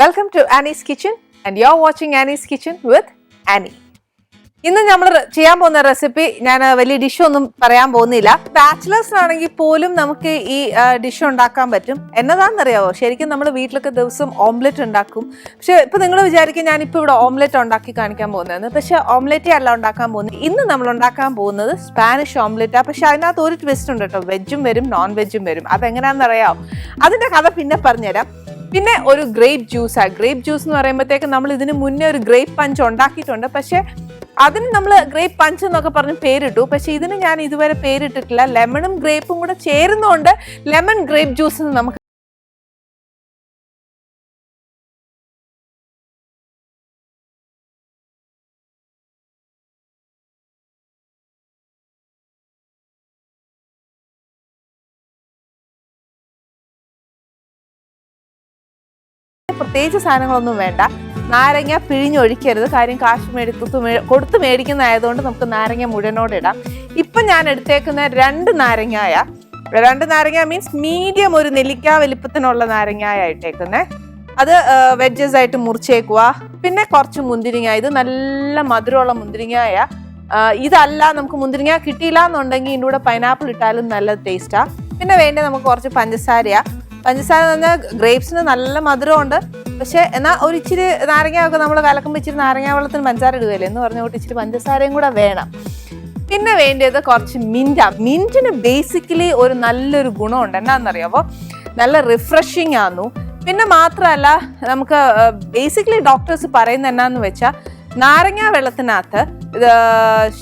Welcome to Annie's Kitchen and you're watching Annie's Kitchen with Annie. ഇന്ന് നമ്മൾ ചെയ്യാൻ പോകുന്ന റെസിപ്പി ഞാൻ വലിയ ഡിഷൊന്നും പറയാൻ പോകുന്നില്ല. ബാച്ചിലേഴ്സിനാണെങ്കിൽ പോലും നമുക്ക് ഈ ഡിഷ് ഉണ്ടാക്കാൻ പറ്റും. എന്നതാണെന്നറിയാവോ, ശരിക്കും നമ്മൾ വീട്ടിലൊക്കെ ദിവസം ഓംലെറ്റ് ഉണ്ടാക്കും. പക്ഷെ ഇപ്പം നിങ്ങൾ വിചാരിക്കും ഞാനിപ്പോൾ ഇവിടെ ഓംലെറ്റ് ഉണ്ടാക്കി കാണിക്കാൻ പോകുന്നതെന്ന്. പക്ഷെ ഓംലെറ്റേ അല്ല ഉണ്ടാക്കാൻ പോകുന്നത്. ഇന്ന് നമ്മൾ ഉണ്ടാക്കാൻ പോകുന്നത് സ്പാനിഷ് ഓംലെറ്റാണ്. പക്ഷെ അതിനകത്ത് ഒരു ട്വിസ്റ്റ് ഉണ്ട് കേട്ടോ, വെജും വരും നോൺ വെജും വരും. അതെങ്ങനെയാണെന്നറിയാമോ, അതിൻ്റെ കഥ പിന്നെ പറഞ്ഞുതരാം. പിന്നെ ഒരു ഗ്രേപ്പ് ജ്യൂസാണ്. ഗ്രേപ്പ് ജ്യൂസ് എന്ന് പറയുമ്പോഴത്തേക്ക് നമ്മൾ ഇതിന് മുന്നേ ഒരു ഗ്രേപ്പ് പഞ്ച് ഉണ്ടാക്കിയിട്ടുണ്ട്. പക്ഷെ അതിന് നമ്മൾ ഗ്രേപ്പ് പഞ്ച് എന്നൊക്കെ പറഞ്ഞ് പേരിട്ടു. പക്ഷെ ഇതിന് ഞാൻ ഇതുവരെ പേരിട്ടിട്ടില്ല. ലെമണും ഗ്രേപ്പും കൂടെ ചേരുന്നതുകൊണ്ട് ലെമൺ ഗ്രേപ്പ് ജ്യൂസ് നമുക്ക് പ്രത്യേകിച്ച് സാധനങ്ങളൊന്നും വേണ്ട. നാരങ്ങ പിഴിഞ്ഞൊഴിക്കരുത്, കാര്യം കാശ് കൊടുത്ത് മേടിക്കുന്നതായതുകൊണ്ട് നമുക്ക് നാരങ്ങ മുഴുവനോടെ ഇടാം. ഇപ്പം ഞാൻ എടുത്തേക്കുന്ന രണ്ട് നാരങ്ങ മീൻസ് മീഡിയം ഒരു നെല്ലിക്ക വലിപ്പത്തിനുള്ള നാരങ്ങായ ഇട്ടേക്കുന്നത്. അത് വെജസ് ആയിട്ട് മുറിച്ചേക്കുക. പിന്നെ കുറച്ച് മുന്തിരിങ്ങ, ഇത് നല്ല മധുരമുള്ള മുന്തിരിങ്ങായ. ഇതല്ല നമുക്ക് മുന്തിരിങ്ങ കിട്ടിയില്ല എന്നുണ്ടെങ്കിൽ ഇതിൻ്റെ കൂടെ പൈനാപ്പിൾ ഇട്ടാലും നല്ല ടേസ്റ്റാണ്. പിന്നെ വേണ്ടത് നമുക്ക് കുറച്ച് പഞ്ചസാരയാണ്. പഞ്ചസാര എന്ന് പറഞ്ഞാൽ ഗ്രേപ്സിന് നല്ല മധുരമുണ്ട്. പക്ഷെ എന്നാൽ ഒരു ഇച്ചിരി നാരങ്ങയൊക്കെ നമ്മൾ കലക്കുമ്പോൾ ഇച്ചിരി നാരങ്ങ വെള്ളത്തിന് പഞ്ചസാര ഇടുകയല്ലേ എന്ന് പറഞ്ഞുകൊണ്ട് ഇച്ചിരി പഞ്ചസാരയും കൂടെ വേണം. പിന്നെ വേണ്ടത് കുറച്ച് മിൻറ്റിന് ബേസിക്കലി ഒരു നല്ലൊരു ഗുണമുണ്ട്. എന്നാണെന്നറിയാമോ, നല്ല റിഫ്രഷിങ് ആന്നു. പിന്നെ മാത്രമല്ല, നമുക്ക് ബേസിക്കലി ഡോക്ടേഴ്സ് പറയുന്നത് എന്നാന്ന് വെച്ചാൽ നാരങ്ങ വെള്ളത്തിനകത്ത്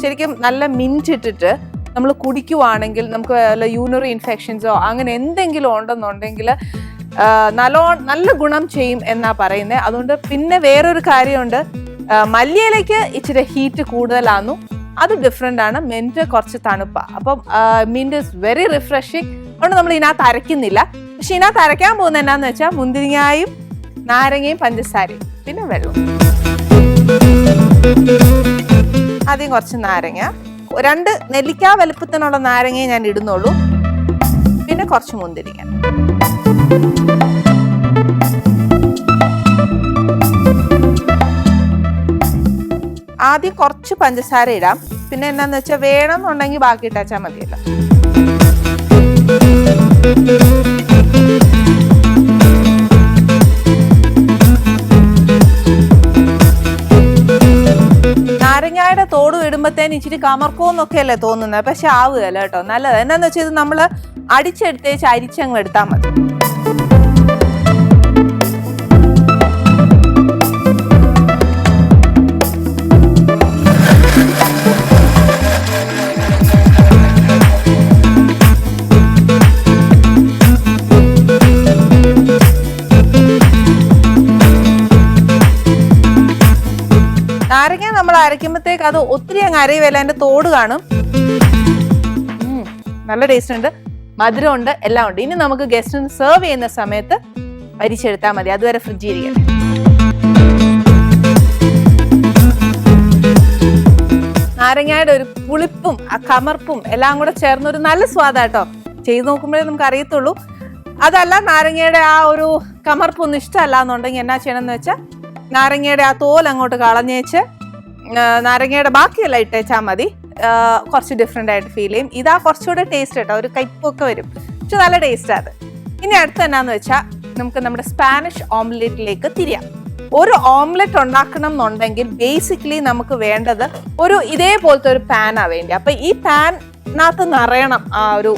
ശരിക്കും നല്ല മിൻറ്റ് ഇട്ടിട്ട് നമ്മൾ കുടിക്കുവാണെങ്കിൽ നമുക്ക് വല്ല യൂറിനറി ഇൻഫെക്ഷൻസോ അങ്ങനെ എന്തെങ്കിലും ഉണ്ടെന്നുണ്ടെങ്കിൽ നല്ല ഗുണം ചെയ്യും എന്നാ പറയുന്നത്. അതുകൊണ്ട് പിന്നെ വേറൊരു കാര്യമുണ്ട്, മല്ലിയിലേക്ക് ഇച്ചിരി ഹീറ്റ് കൂടുതലാന്നു, അത് ഡിഫറെൻ്റ് ആണ്. മിൻറ്റ് കുറച്ച് തണുപ്പാണ്. അപ്പം മിൻറ്റ് ഇസ് വെരി റിഫ്രഷിങ്. അതുകൊണ്ട് നമ്മൾ ഇതിനകത്ത് അരയ്ക്കുന്നില്ല. പക്ഷെ ഇതിനകത്ത് അരയ്ക്കാൻ പോകുന്നത് എന്നാന്ന് വെച്ചാൽ മുന്തിരിങ്ങയും നാരങ്ങയും പഞ്ചസാരയും പിന്നെ വെള്ളം. ആദ്യം കുറച്ച് നാരങ്ങ, 2 നെല്ലിക്ക വലുപ്പത്തിനുള്ള നാരങ്ങയെ ഞാൻ ഇടുന്നുള്ളൂ. പിന്നെ കുറച്ച് മുന്തിരിങ്ങ. ആദ്യം കുറച്ച് പഞ്ചസാര ഇടാം. പിന്നെ എന്നാന്ന് വെച്ചാൽ വേണമെന്നുണ്ടെങ്കിൽ ബാക്കി ഇട്ടാച്ചാൽ മതിയല്ലോ. നാരങ്ങയുടെ തോട് ഇടുമ്പോഴത്തേന് ഇച്ചിരി കമർക്കോന്നൊക്കെ അല്ലേ തോന്നുന്നത്. പക്ഷെ ആവുകയല്ല കേട്ടോ, നല്ലത്. എന്നാന്ന് വെച്ചാൽ ഇത് നമ്മൾ അടിച്ചെടുത്തേച്ച് അരിച്ചങ്ങ് എടുത്താൽ മതി. നാരങ്ങ നമ്മൾ അരയ്ക്കുമ്പോഴത്തേക്ക് അത് ഒത്തിരി അങ്ങ് അരയുവല്ല, അതിന്റെ തോട് കാണും. നല്ല ടേസ്റ്റ് ഉണ്ട്, മധുരമുണ്ട്, എല്ലാം ഉണ്ട്. ഇനി നമുക്ക് ഗസ്റ്റിന് സെർവ് ചെയ്യുന്ന സമയത്ത് അരിച്ചെടുത്താൽ മതി. അതുവരെ ഫ്രിഡ്ജിൽ ഇരിക്കട്ടെ. നാരങ്ങയുടെ ഒരു പുളിപ്പും ആ കമർപ്പും എല്ലാം കൂടെ ചേർന്നൊരു നല്ല സ്വാദാട്ടോ. ചെയ്ത് നോക്കുമ്പോഴേ നമുക്ക് അറിയത്തുള്ളൂ. അതല്ല, നാരങ്ങയുടെ ആ ഒരു കമർപ്പൊന്നും ഇഷ്ടമല്ല എന്നുണ്ടെങ്കിൽ എന്നാ ചെയ്യണമെന്ന് വെച്ചാൽ നാരങ്ങയുടെ ആ തോൽ അങ്ങോട്ട് കളഞ്ഞേച്ച് നാരങ്ങയുടെ ബാക്കിയെല്ലാം ഇട്ടേച്ചാൽ മതി. കുറച്ച് ഡിഫറെൻ്റ് ആയിട്ട് ഫീൽ ചെയ്യും. ഇതാ കുറച്ചുകൂടെ ടേസ്റ്റ് കേട്ടോ, ഒരു കയ്പൊക്കെ വരും, പക്ഷെ നല്ല ടേസ്റ്റാണ് അത്. ഇനി അടുത്ത് എന്നാന്ന് വെച്ചാൽ നമുക്ക് നമ്മുടെ സ്പാനിഷ് ഓംലെറ്റിലേക്ക് തിരിയാം. ഒരു ഓംലെറ്റ് ഉണ്ടാക്കണം എന്നുണ്ടെങ്കിൽ ബേസിക്കലി നമുക്ക് വേണ്ടത് ഒരു ഇതേപോലത്തെ ഒരു പാനാണ് വേണ്ടി. അപ്പം ഈ പാനിനകത്ത് നിറയണം ആ ഒരു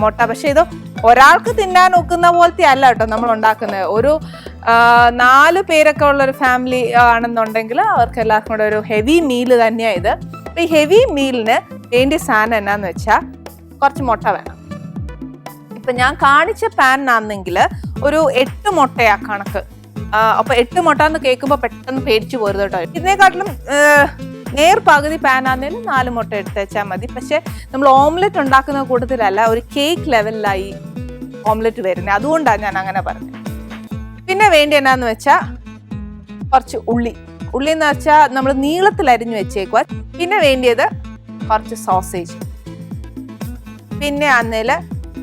മുട്ട. പക്ഷെ ഇത് ഒരാൾക്ക് തിന്നാൻ ഒക്കുന്ന പോലത്തെ അല്ല കേട്ടോ നമ്മൾ ഉണ്ടാക്കുന്നത്. ഒരു 4 പേരൊക്കെ ഉള്ളൊരു ഫാമിലി ആണെന്നുണ്ടെങ്കിൽ അവർക്ക് എല്ലാവർക്കും കൂടെ ഒരു ഹെവി മീല് തന്നെയാണ് ഇത്. അപ്പം ഈ ഹെവി മീലിന് വേണ്ടിയ സാധനം എന്നാന്ന് വെച്ചാൽ കുറച്ച് മുട്ട വേണം. ഇപ്പം ഞാൻ കാണിച്ച പാനാണെങ്കിൽ ഒരു 8 മുട്ടയാ കണക്ക്. അപ്പോൾ 8 മുട്ട എന്ന് കേൾക്കുമ്പോൾ പെട്ടെന്ന് പേടിച്ചു പോരുത് കേട്ടോ. ഇതിനെക്കാട്ടിലും നേർ പകുതി പാനാന്നേലും 4 മുട്ട എടുത്തേച്ചാൽ മതി. പക്ഷെ നമ്മൾ ഓംലെറ്റ് ഉണ്ടാക്കുന്ന കൂട്ടത്തിലല്ല, ഒരു കേക്ക് ലെവലിലായി ഓംലെറ്റ് വരുന്നത്. അതുകൊണ്ടാണ് ഞാൻ അങ്ങനെ പറഞ്ഞത്. പിന്നെ വേണ്ടി എന്നാന്ന് വെച്ചാൽ കുറച്ച് ഉള്ളി എന്ന് വെച്ചാൽ നമ്മൾ നീളത്തിൽ അരിഞ്ഞു വെച്ചേക്കുക. പിന്നെ വേണ്ടിയത് കുറച്ച് സോസേജ്, പിന്നെ അന്നേല്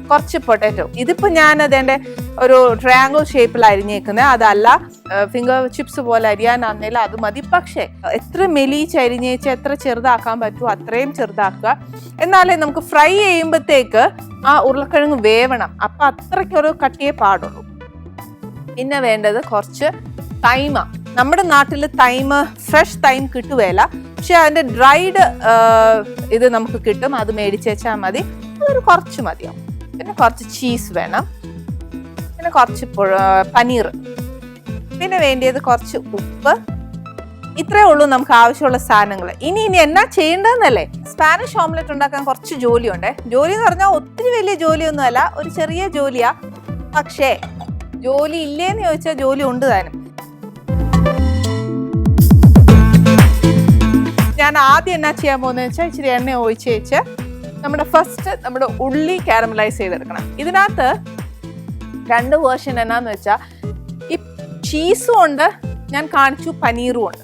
കുറച്ച് പൊട്ടാറ്റോ. ഇതിപ്പോൾ ഞാൻ അതിൻ്റെ ഒരു ട്രയാങ്കിൾ ഷേപ്പിൽ അരിഞ്ഞേക്കുന്നത്. അതല്ല ഫിംഗർ ചിപ്സ് പോലെ അരിയാനാന്നേലും അത് മതി. പക്ഷേ എത്ര മെലിച്ചരിഞ്ഞേച്ച് എത്ര ചെറുതാക്കാൻ പറ്റുമോ അത്രയും ചെറുതാക്കുക. എന്നാലേ നമുക്ക് ഫ്രൈ ചെയ്യുമ്പോഴത്തേക്ക് ആ ഉരുളക്കിഴങ്ങ് വേവണം. അപ്പം അത്രയ്ക്കൊരു കട്ടിയേ പാടുള്ളൂ. പിന്നെ വേണ്ടത് കുറച്ച് തൈമ. നമ്മുടെ നാട്ടിൽ തൈമ ഫ്രഷ് തൈം കിട്ടുകയില്ല, പക്ഷെ അതിൻ്റെ ഡ്രൈഡ് ഇത് നമുക്ക് കിട്ടും. അത് മേടിച്ച് വെച്ചാൽ മതി. അതൊരു കുറച്ച് മതിയാവും. പിന്നെ കുറച്ച് ചീസ് വേണം, പിന്നെ കുറച്ച് പനീർ, പിന്നെ വേണ്ടിയത് കുറച്ച് ഉപ്പ്. ഇത്രയേ ഉള്ളൂ നമുക്ക് ആവശ്യമുള്ള സാധനങ്ങൾ. ഇനി എന്നാ ചെയ്യേണ്ടതെന്നല്ലേ? സ്പാനിഷ് ഓംലെറ്റ് ഉണ്ടാക്കാൻ കുറച്ച് ജോലിയുണ്ട്. ജോലി എന്ന് പറഞ്ഞാൽ ഒത്തിരി വലിയ ജോലിയൊന്നുമല്ല, ഒരു ചെറിയ ജോലിയാ. പക്ഷേ ജോലി ഇല്ലേന്ന് ചോദിച്ചാൽ ജോലി ഉണ്ട് താനും. ഞാൻ ആദ്യം എന്നാ ചെയ്യാൻ പോകുന്നത് വെച്ചാൽ ഇച്ചിരി എണ്ണ ഒഴിച്ച് വെച്ച് നമ്മുടെ ഉള്ളി കാരമലൈസ് ചെയ്തെടുക്കണം. ഇതിനകത്ത് 2 വേർഷൻ എന്നാന്ന് വെച്ചാൽ ഈ ചീസും ഉണ്ട്, ഞാൻ കാണിച്ചു പനീറും ഉണ്ട്.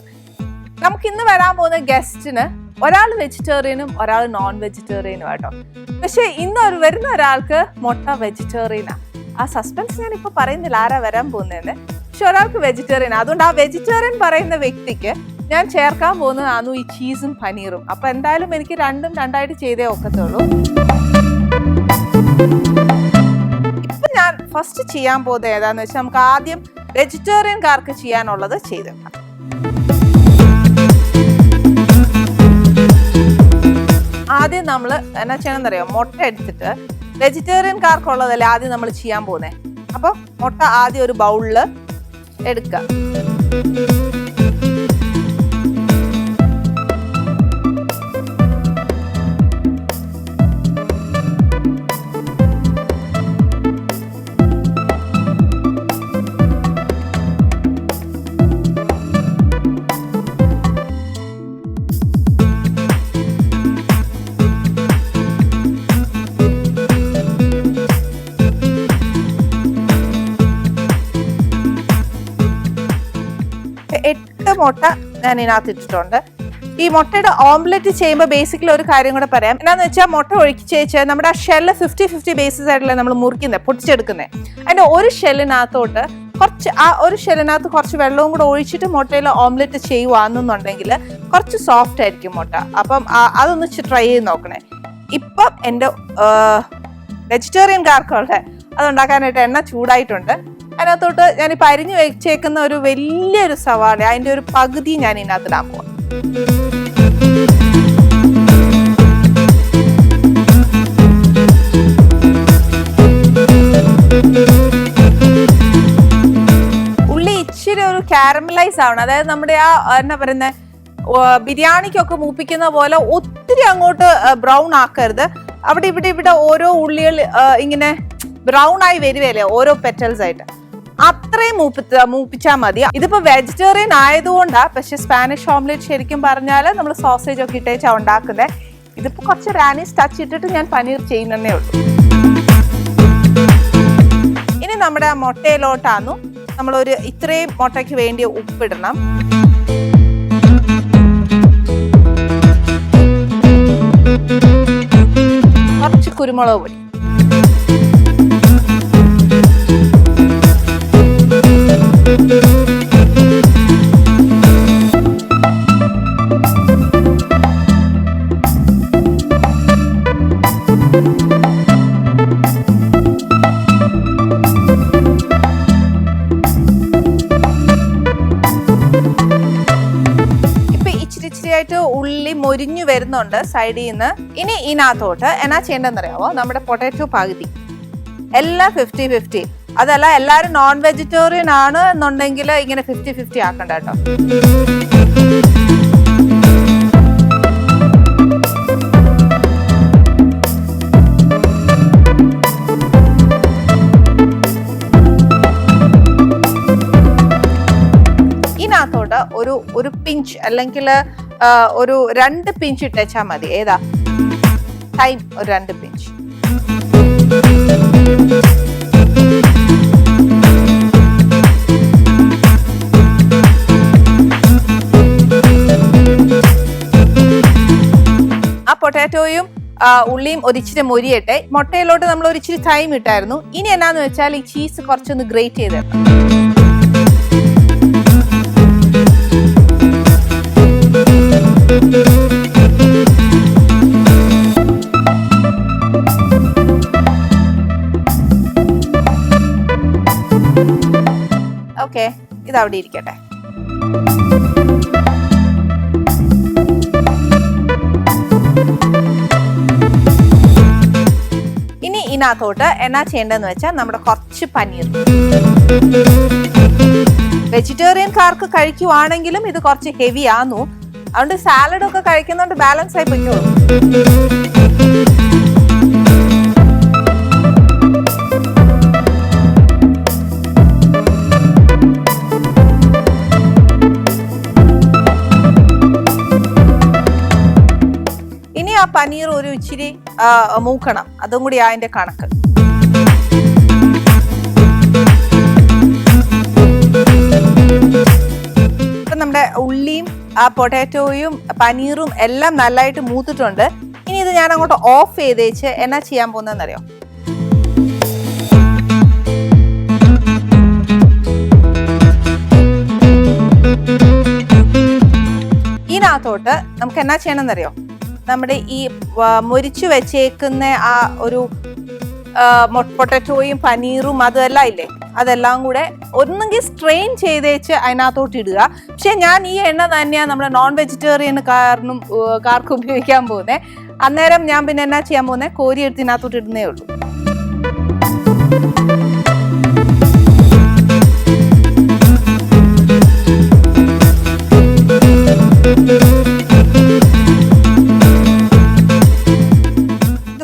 നമുക്കിന്ന് വരാൻ പോകുന്ന ഗസ്റ്റിന് ഒരാൾ വെജിറ്റേറിയനും ഒരാൾ നോൺ വെജിറ്റേറിയനും ആട്ടോ. പക്ഷെ വരുന്ന ഒരാൾക്ക് മുട്ട വെജിറ്റേറിയനാണ്. ആ സസ്പെൻസ് ഞാനിപ്പോൾ പറയുന്നില്ല ആരാ വരാൻ പോകുന്നതെന്ന്. പക്ഷെ ഒരാൾക്ക് വെജിറ്റേറിയൻ. അതുകൊണ്ട് ആ വെജിറ്റേറിയൻ പറയുന്ന വ്യക്തിക്ക് ഞാൻ ചേർക്കാൻ പോകുന്നതാണ് ഈ ചീസും പനീറും. അപ്പൊ എന്തായാലും എനിക്ക് രണ്ടായിട്ട് ചെയ്തേ ഒക്കത്തുള്ളൂ. ഇപ്പൊ ഞാൻ ഫസ്റ്റ് ചെയ്യാൻ പോകുന്നത് ഏതാന്ന് വെച്ചാൽ നമുക്ക് ആദ്യം വെജിറ്റേറിയൻകാർക്ക് ചെയ്യാനുള്ളത് ചെയ്തെടുക്കാം. ആദ്യം നമ്മൾ എന്നാ ചെയ്യണമെന്നറിയോ? മുട്ട എടുത്തിട്ട് വെജിറ്റേറിയൻകാർക്കുള്ളതല്ലേ ആദ്യം നമ്മൾ ചെയ്യാൻ പോകുന്നത്. അപ്പോൾ മുട്ട ആദ്യം ഒരു ബൗളിൽ എടുക്കുക. മുട്ട ഞാൻ ഇതിനകത്ത് ഇട്ടിട്ടുണ്ട്. ഈ മുട്ടയുടെ ഓംലെറ്റ് ചെയ്യുമ്പോൾ ബേസിക്കലി ഒരു കാര്യം കൂടെ പറയാം. എന്നാന്ന് വെച്ചാൽ മുട്ട ഒഴിച്ച് നമ്മുടെ ആ ഷെല്ല് 50-50 ബേസിസ് ആയിട്ടല്ലേ നമ്മൾ മുറിക്കുന്നത്, പൊട്ടിച്ചെടുക്കുന്നത്. അതിൻ്റെ ഒരു ഷെല്ലിനകത്തോട്ട് കുറച്ച് വെള്ളവും കൂടെ ഒഴിച്ചിട്ട് മുട്ടയിൽ ഓംലെറ്റ് ചെയ്യുവാണെന്നുണ്ടെങ്കിൽ കുറച്ച് സോഫ്റ്റ് ആയിരിക്കും മുട്ട. അപ്പം അതൊന്ന് ട്രൈ ചെയ്ത് നോക്കണേ. ഇപ്പം എൻ്റെ വെജിറ്റേറിയൻകാർക്കുള്ള അതുണ്ടാക്കാനായിട്ട് എണ്ണ ചൂടായിട്ടുണ്ട്. അതിനകത്തോട്ട് ഞാനിപ്പോൾ അരിഞ്ഞു വെച്ചേക്കുന്ന ഒരു വലിയൊരു സവാള, അതിൻ്റെ ഒരു പകുതി ഞാൻ ഇതിനകത്ത് ഇടാൻ പോവാം. ഉള്ളി ഇച്ചിരി ഒരു കാരമലൈസ് ആവണം. അതായത് നമ്മുടെ എന്നാ പറയുന്നത്, ബിരിയാണിക്കൊക്കെ മൂപ്പിക്കുന്ന പോലെ ഒത്തിരി അങ്ങോട്ട് ബ്രൗൺ ആക്കരുത്. അവിടെ ഇവിടെ ഓരോ ഉള്ളികൾ ഇങ്ങനെ ബ്രൗൺ ആയി വരുവല്ലേ ഓരോ പെറ്റൽസ് ആയിട്ട്, അത്രയും മൂപ്പിച്ചാൽ മതി. ഇതിപ്പോ വെജിറ്റേറിയൻ ആയതുകൊണ്ടാ. പക്ഷെ സ്പാനിഷ് ഓംലെറ്റ് ശരിക്കും പറഞ്ഞാൽ നമ്മൾ സോസേജ് ഒക്കെ ഇട്ടേച്ചാ ഉണ്ടാക്കുന്നത്. ഇതിപ്പോ കുറച്ച് റാനീസ് ടച്ച് ഇട്ടിട്ട് ഞാൻ പനീർ ചെയ്യുന്നതേ ഉള്ളൂ. ഇനി നമ്മുടെ ആ മുട്ടയിലോട്ടാന്നു നമ്മളൊരു ഇത്രയും മുട്ടയ്ക്ക് വേണ്ടി ഉപ്പിടണം. കുറച്ച് കുരുമുളക് പൊടി, ഉള്ളി മൊരിഞ്ഞു വരുന്നുണ്ട് സൈഡിൽ നിന്ന്. ഇനി ഇതിനകത്തോട്ട് എന്നാ ചെയ്യേണ്ടതെന്നറിയാമോ? നമ്മുടെ പൊട്ടാറ്റോ പകുതി എല്ലാം 50-50. അതല്ല എല്ലാവരും നോൺ വെജിറ്റേറിയൻ ആണ് എന്നുണ്ടെങ്കിൽ ഇങ്ങനെ 50-50 ആക്കണ്ട കേട്ടോ. ഇതിനകത്തോട്ട് ഒരു പിഞ്ച് അല്ലെങ്കിൽ ഒരു 2 പിഞ്ച് ഇട്ടേച്ചാൽ മതി. ഏതാ ടൈം? ഒരു 2 പിഞ്ച്. ആ പൊട്ടാറ്റോയും ഉള്ളിയും ഒരിച്ചിരി മൊരിയട്ടെ. മുട്ടയിലോട്ട് നമ്മൾ ഒരിച്ചിരി ടൈം ഇട്ടായിരുന്നു. ഇനി എന്നാന്ന് വെച്ചാൽ ഈ ചീസ് കുറച്ചൊന്ന് ഗ്രേറ്റ് ചെയ്തെടുക്കണം. ഇതവിടെ ഇരിക്കട്ടെ. ഇനി ഇതിനകത്തോട്ട് എന്നാ ചെയ്യേണ്ടതെന്ന് വെച്ചാൽ നമ്മുടെ കുറച്ച് പനീർ. വെജിറ്റേറിയൻകാർക്ക് കഴിക്കുവാണെങ്കിലും ഇത് കുറച്ച് ഹെവി ആന്നു, അതുകൊണ്ട് സാലഡ് ഒക്കെ കഴിക്കുന്നതുകൊണ്ട് ബാലൻസ് ആയി പൊയ്ക്കോളൂ. ഇനി ആ പനീർ ഒരു ഇച്ചിരി മൂക്കണം, അതും കൂടി അതിന്റെ കണക്ക്. ഇപ്പൊ നമ്മുടെ ഉള്ളിയും ആ പൊട്ടാറ്റോയും പനീറും എല്ലാം നല്ലതായിട്ട് മൂത്തിട്ടുണ്ട്. ഇനി ഇത് ഞാൻ അങ്ങോട്ട് ഓഫ് ചെയ്തേച്ച് എന്നാ ചെയ്യാൻ പോകുന്നതെന്നറിയോ? ഇതിനകത്തോട്ട് നമുക്ക് എന്നാ ചെയ്യണമെന്നറിയോ? നമ്മുടെ ഈ മുരിച്ചു വെച്ചേക്കുന്ന ആ ഒരു പൊട്ടറ്റോയും പനീറും അതെല്ലാം ഇല്ലേ, അതെല്ലാം കൂടെ ഒന്നെങ്കിൽ സ്ട്രെയിൻ ചെയ്തേച്ച് അതിനകത്തോട്ട് ഇടുക. പക്ഷെ ഞാൻ ഈ എണ്ണ തന്നെയാണ് നമ്മുടെ നോൺ വെജിറ്റേറിയൻകാർക്ക് ഉപയോഗിക്കാൻ പോകുന്നത്. അന്നേരം ഞാൻ പിന്നെ എന്നാ ചെയ്യാൻ പോകുന്നത്, കോരി എടുത്ത് ഇതിനകത്തോട്ട് ഇടുന്നേ ഉള്ളൂ.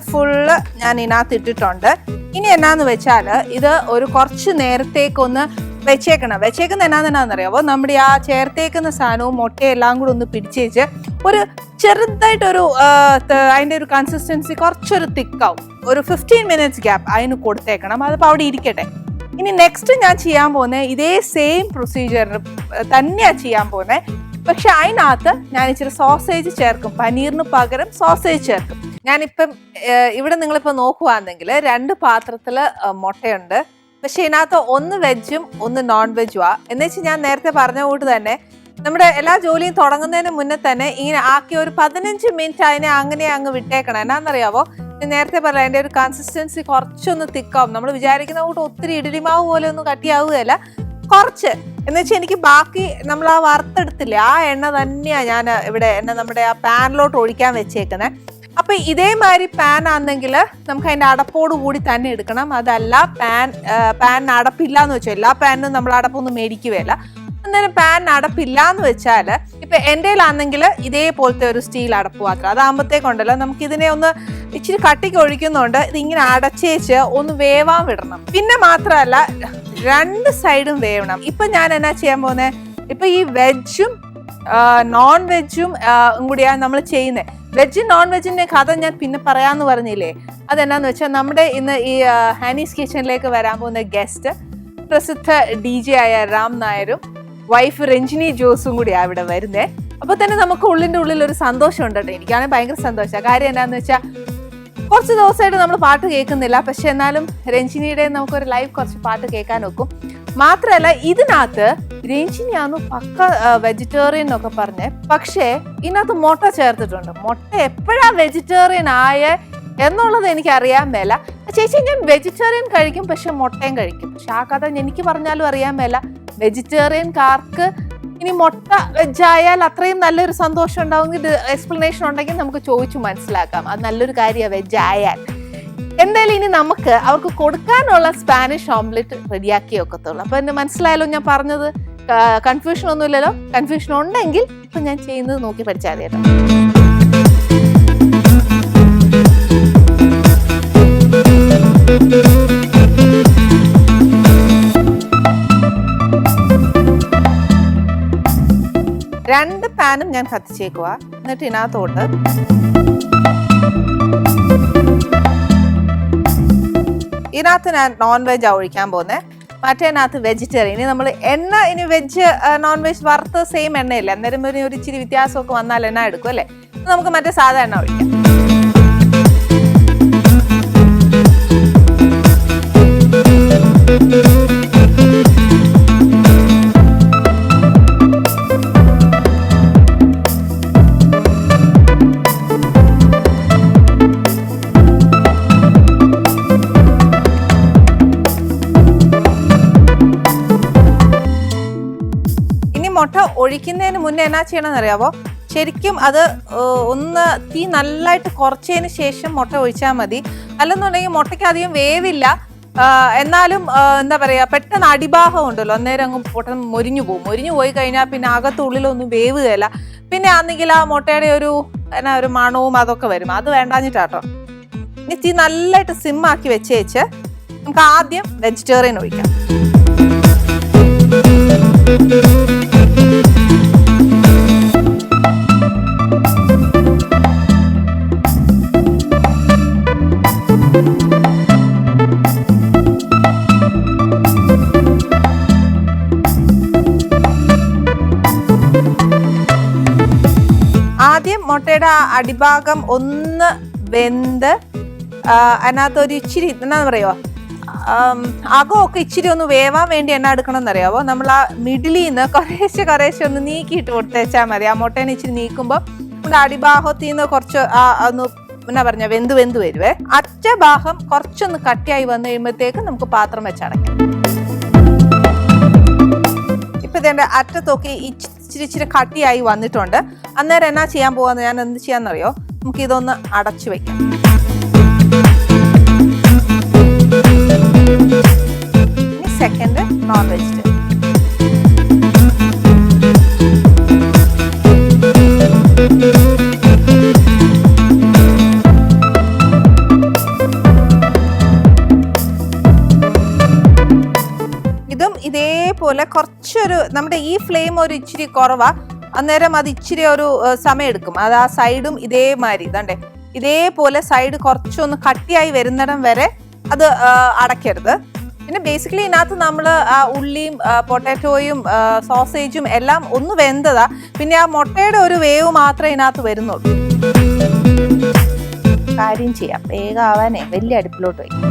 ഫുള്ള് ഞാൻ ഇതിനകത്ത് ഇട്ടിട്ടുണ്ട്. ഇനി എന്നാന്ന് വെച്ചാൽ ഇത് ഒരു കുറച്ച് നേരത്തേക്കൊന്ന് വെച്ചേക്കുന്ന എന്നാന്നറിയാവോ? നമ്മുടെ ആ ചേർത്തേക്കുന്ന സാധനവും മുട്ടയെല്ലാം കൂടെ ഒന്ന് പിടിച്ചേച്ച് ഒരു ചെറുതായിട്ടൊരു അതിൻ്റെ ഒരു കൺസിസ്റ്റൻസി കുറച്ചൊരു തിക്കാവും. ഒരു 15 minutes ഗ്യാപ്പ് അതിന് കൊടുത്തേക്കണം. അതിപ്പോൾ അവിടെ ഇരിക്കട്ടെ. ഇനി നെക്സ്റ്റ് ഞാൻ ചെയ്യാൻ പോകുന്നത് ഇതേ സെയിം പ്രൊസീജിയർ തന്നെയാണ് ചെയ്യാൻ പോകുന്നത്. പക്ഷെ അതിനകത്ത് ഞാൻ ഇച്ചിരി സോസേജ് ചേർക്കും. പനീറിന് പകരം സോസേജ് ചേർക്കും. ഞാനിപ്പം ഇവിടെ നിങ്ങളിപ്പോൾ നോക്കുവാണെങ്കിൽ 2 പാത്രത്തിൽ മുട്ടയുണ്ട്. പക്ഷെ ഇതിനകത്ത് ഒന്ന് വെജും ഒന്ന് നോൺ വെജുമാ. എന്ന് വെച്ചാൽ ഞാൻ നേരത്തെ പറഞ്ഞ കൂട്ട് തന്നെ നമ്മുടെ എല്ലാ ജോലിയും തുടങ്ങുന്നതിന് മുന്നേ തന്നെ ഇങ്ങനെ ആക്കി ഒരു 15 മിനിറ്റ് അതിനെ അങ്ങനെ അങ്ങ് വിട്ടേക്കണം. എന്നാന്നറിയാവോ? നേരത്തെ പറയാം, അതിൻ്റെ ഒരു കൺസിസ്റ്റൻസി കുറച്ചൊന്ന് തിക്കാവും. നമ്മൾ വിചാരിക്കുന്ന കൂട്ട് ഒത്തിരി ഇഡലിമാവ് പോലെ ഒന്നും കട്ടിയാവുകയല്ല, കുറച്ച്. എന്ന് വെച്ചാൽ എനിക്ക് ബാക്കി നമ്മൾ ആ വറുത്തെടുത്തില്ലേ, ആ എണ്ണ തന്നെയാണ് ഞാൻ ഇവിടെ നമ്മുടെ ആ പാനിലോട്ട് ഒഴിക്കാൻ വെച്ചേക്കുന്നത്. അപ്പൊ ഇതേമാതിരി പാൻ ആണെങ്കിൽ നമുക്ക് അതിന്റെ അടപ്പോട് കൂടി തന്നെ എടുക്കണം. അതല്ല പാനിന് അടപ്പില്ലാന്ന് വെച്ചാൽ എല്ലാ പാനിനും നമ്മൾ അടപ്പൊന്നും മേടിക്കുകയല്ല. അന്നേരം പാനിന് അടപ്പില്ലാന്ന് വെച്ചാൽ ഇപ്പൊ എൻ്റെ ആണെങ്കിൽ ഇതേപോലത്തെ ഒരു സ്റ്റീൽ അടപ്പ് മാത്രം. അതാകുമ്പോഴത്തേക്കുണ്ടല്ലോ നമുക്ക് ഇതിനെ ഒന്ന് ഇച്ചിരി കട്ടിക്ക് ഒഴിക്കുന്നുണ്ട്. ഇതിങ്ങനെ അടച്ചേച്ച് ഒന്ന് വേവാൻ വിടണം. പിന്നെ മാത്രമല്ല 2 സൈഡും വേവണം. ഇപ്പൊ ഞാൻ എന്നാ ചെയ്യാൻ പോകുന്നത്, ഇപ്പൊ ഈ വെജും നോൺ വെജും കൂടിയാണ് നമ്മൾ ചെയ്യുന്നത്. വെജും നോൺ വെജിന്റെ കഥ ഞാൻ പിന്നെ പറയാന്ന് പറഞ്ഞില്ലേ. അതെന്നാന്ന് വെച്ചാൽ നമ്മുടെ ഇന്ന് ഈ ഹാനീസ് കിച്ചണിലേക്ക് വരാൻ പോകുന്ന ഗസ്റ്റ് പ്രസിദ്ധ DJ ആയ രാം നായരും വൈഫ് രഞ്ജിനി ജോസും കൂടിയാണ് ഇവിടെ വരുന്നത്. അപ്പൊ തന്നെ നമുക്ക് ഉള്ളിന്റെ ഉള്ളിൽ ഒരു സന്തോഷം ഉണ്ട് കേട്ടോ. എനിക്കാണെങ്കിൽ ഭയങ്കര സന്തോഷമാണ്. കാര്യം എന്നാന്ന് വെച്ചാൽ കുറച്ച് ദിവസമായിട്ട് നമ്മൾ പാട്ട് കേൾക്കുന്നില്ല. പക്ഷെ എന്നാലും രഞ്ജിനിയുടെ നമുക്കൊരു ലൈവ് കുറച്ച് പാട്ട് കേൾക്കാൻ നോക്കും. മാത്രമല്ല ഇതിനകത്ത് രഞ്ജിനിയാന്ന് പക്ക വെജിറ്റേറിയൻ എന്നൊക്കെ പറഞ്ഞ്, പക്ഷേ ഇതിനകത്ത് മുട്ട ചേർത്തിട്ടുണ്ട്. മുട്ട എപ്പോഴാ വെജിറ്റേറിയൻ ആയ എന്നുള്ളത് എനിക്ക് അറിയാൻ മേല. ചേച്ചി ഞാൻ വെജിറ്റേറിയൻ കഴിക്കും, പക്ഷെ മുട്ടയും കഴിക്കും. പക്ഷെ ആ കഥ എനിക്ക് പറഞ്ഞാലും അറിയാൻ മേല. വെജിറ്റേറിയൻകാർക്ക് ഇനി മുട്ട വെജായാൽ അത്രയും നല്ലൊരു സന്തോഷം ഉണ്ടാവുമെങ്കിൽ എക്സ്പ്ലനേഷൻ ഉണ്ടെങ്കിൽ നമുക്ക് ചോദിച്ചു മനസ്സിലാക്കാം. അത് നല്ലൊരു കാര്യമാണ് വെജായാൽ. എന്തായാലും ഇനി നമുക്ക് അവർക്ക് കൊടുക്കാനുള്ള സ്പാനിഷ് ഓംലെറ്റ് റെഡിയാക്കി വെക്കത്തുള്ളൂ. അപ്പൊ എന്നെ മനസ്സിലായല്ലോ ഞാൻ പറഞ്ഞത്? കൺഫ്യൂഷൻ ഒന്നുമില്ലല്ലോ. കൺഫ്യൂഷൻ ഉണ്ടെങ്കിൽ ഇപ്പൊ ഞാൻ ചെയ്യുന്നത് നോക്കി പഠിച്ചാൽ മതി കേട്ടോ. രണ്ട് പാനും ഞാൻ കത്തിച്ചേക്കുക. എന്നിട്ട് ഇതിനകത്തോട്ട് ഞാൻ നോൺ വെജ് ഒഴിക്കാൻ പോകുന്നത്. മറ്റേനകത്ത് വെജിറ്റേറിയൻ. ഇനി നമ്മൾ എണ്ണ ഇനി വെജ് നോൺ വെജ് വറുത്ത് സെയിം എണ്ണയില്ല. അന്നേരം ഒരു ഇച്ചിരി വ്യത്യാസമൊക്കെ വന്നാൽ എണ്ണ എടുക്കും അല്ലേ. നമുക്ക് മറ്റേ സാധാ എണ്ണ ഒഴിക്കാം. മുട്ട ഒഴിക്കുന്നതിന് മുന്നേ എന്നാ ചെയ്യണമെന്ന് അറിയാവോ? ശരിക്കും അത് ഒന്ന് തീ നല്ലതായിട്ട് കുറച്ചതിന് ശേഷം മുട്ട ഒഴിച്ചാൽ മതി. അല്ലെന്നുണ്ടെങ്കിൽ മുട്ടയ്ക്ക് അധികം വേവില്ല, എന്നാലും എന്താ പറയുക, പെട്ടെന്ന് അടിഭാഗം ഉണ്ടല്ലോ അന്നേരം അങ്ങ് പെട്ടെന്ന് മൊരിഞ്ഞു പോകും. മൊരിഞ്ഞു പോയി കഴിഞ്ഞാൽ പിന്നെ അകത്തുള്ളിലൊന്നും വേവുകയില്ല. പിന്നെ ആണെങ്കിൽ ആ മുട്ടയുടെ ഒരു മണവും അതൊക്കെ വരും. അത് വേണ്ടാഞ്ഞിട്ടാട്ടോ. ഇനി തീ നല്ലതായിട്ട് സിമ്മാക്കി വെച്ചേച്ച് നമുക്ക് ആദ്യം വെജിറ്റേറിയൻ ഒഴിക്കാം. ആദ്യം മുട്ടയുടെ അടിഭാഗം ഒന്ന് വെന്ത് അതിനകത്തൊരു ഇച്ചിരി എന്നാ പറയുക, അകമൊക്കെ ഇച്ചിരി ഒന്ന് വേവാൻ വേണ്ടി എന്നാ എടുക്കണം എന്നറിയാവോ? നമ്മൾ ആ മിഡിലിൽ നിന്ന് കുറേശ്ശെ ഒന്ന് നീക്കിയിട്ട് കൊടുത്തേച്ചാൽ മതി. ആ മുട്ടേനെ ഇച്ചിരി നീക്കുമ്പോൾ നമ്മുടെ അടിഭാഗത്തിൽ നിന്ന് കുറച്ച് ഒന്ന് എന്നാ പറഞ്ഞ വെന്ത് വരുവേ. അറ്റ ഭാഗം കുറച്ചൊന്ന് കട്ടിയായി വന്നു കഴിയുമ്പോഴത്തേക്ക് നമുക്ക് പാത്രം വെച്ചടയ്ക്കാം. ഇപ്പൊ ഇതിന്റെ അറ്റത്തൊക്കെ ഇച്ചിരി കട്ടിയായി വന്നിട്ടുണ്ട്. അന്നേരം എന്നാ ചെയ്യാൻ പോവാന്ന്, ഞാൻ എന്ത് ചെയ്യാന്നറിയോ? നമുക്ക് ഇതൊന്ന് അടച്ചു വെക്കാം. ഇനി സെക്കൻഡ് നോൺ വെജിറ്റേറിയൻ. ഇതും ഇതേപോലെ കുറച്ചൊരു നമ്മുടെ ഈ ഫ്ലെയിം ഒരു ഇച്ചിരി കുറവാ, അന്നേരം അത് ഇച്ചിരി ഒരു സമയം എടുക്കും. അത് ആ സൈഡും ഇതേമാതിരി ഇതണ്ടേ ഇതേപോലെ സൈഡ് കുറച്ചൊന്ന് കട്ടിയായി വരുന്നിടം വരെ അത് അടയ്ക്കരുത്. പിന്നെ ബേസിക്കലി ഇതിനകത്ത് നമ്മൾ ഉള്ളിയും പൊട്ടാറ്റോയും സോസേജും എല്ലാം ഒന്ന് വെന്തതാ. പിന്നെ ആ മുട്ടയുടെ ഒരു വേവ് മാത്രമേ ഇതിനകത്ത് വരുന്നുള്ളൂ. കാര്യം ചെയ്യാം, വേഗം ആവാനേ വലിയ അടുപ്പിലോട്ട് വയ്ക്കും.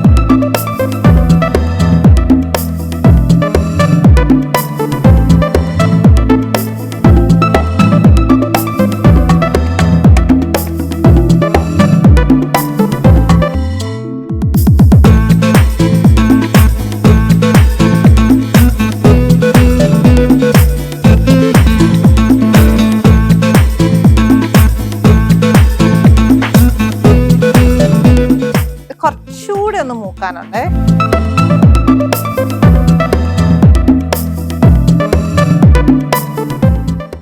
കുറച്ചുകൂടെ ഒന്ന് മൂക്കാനുണ്ട്.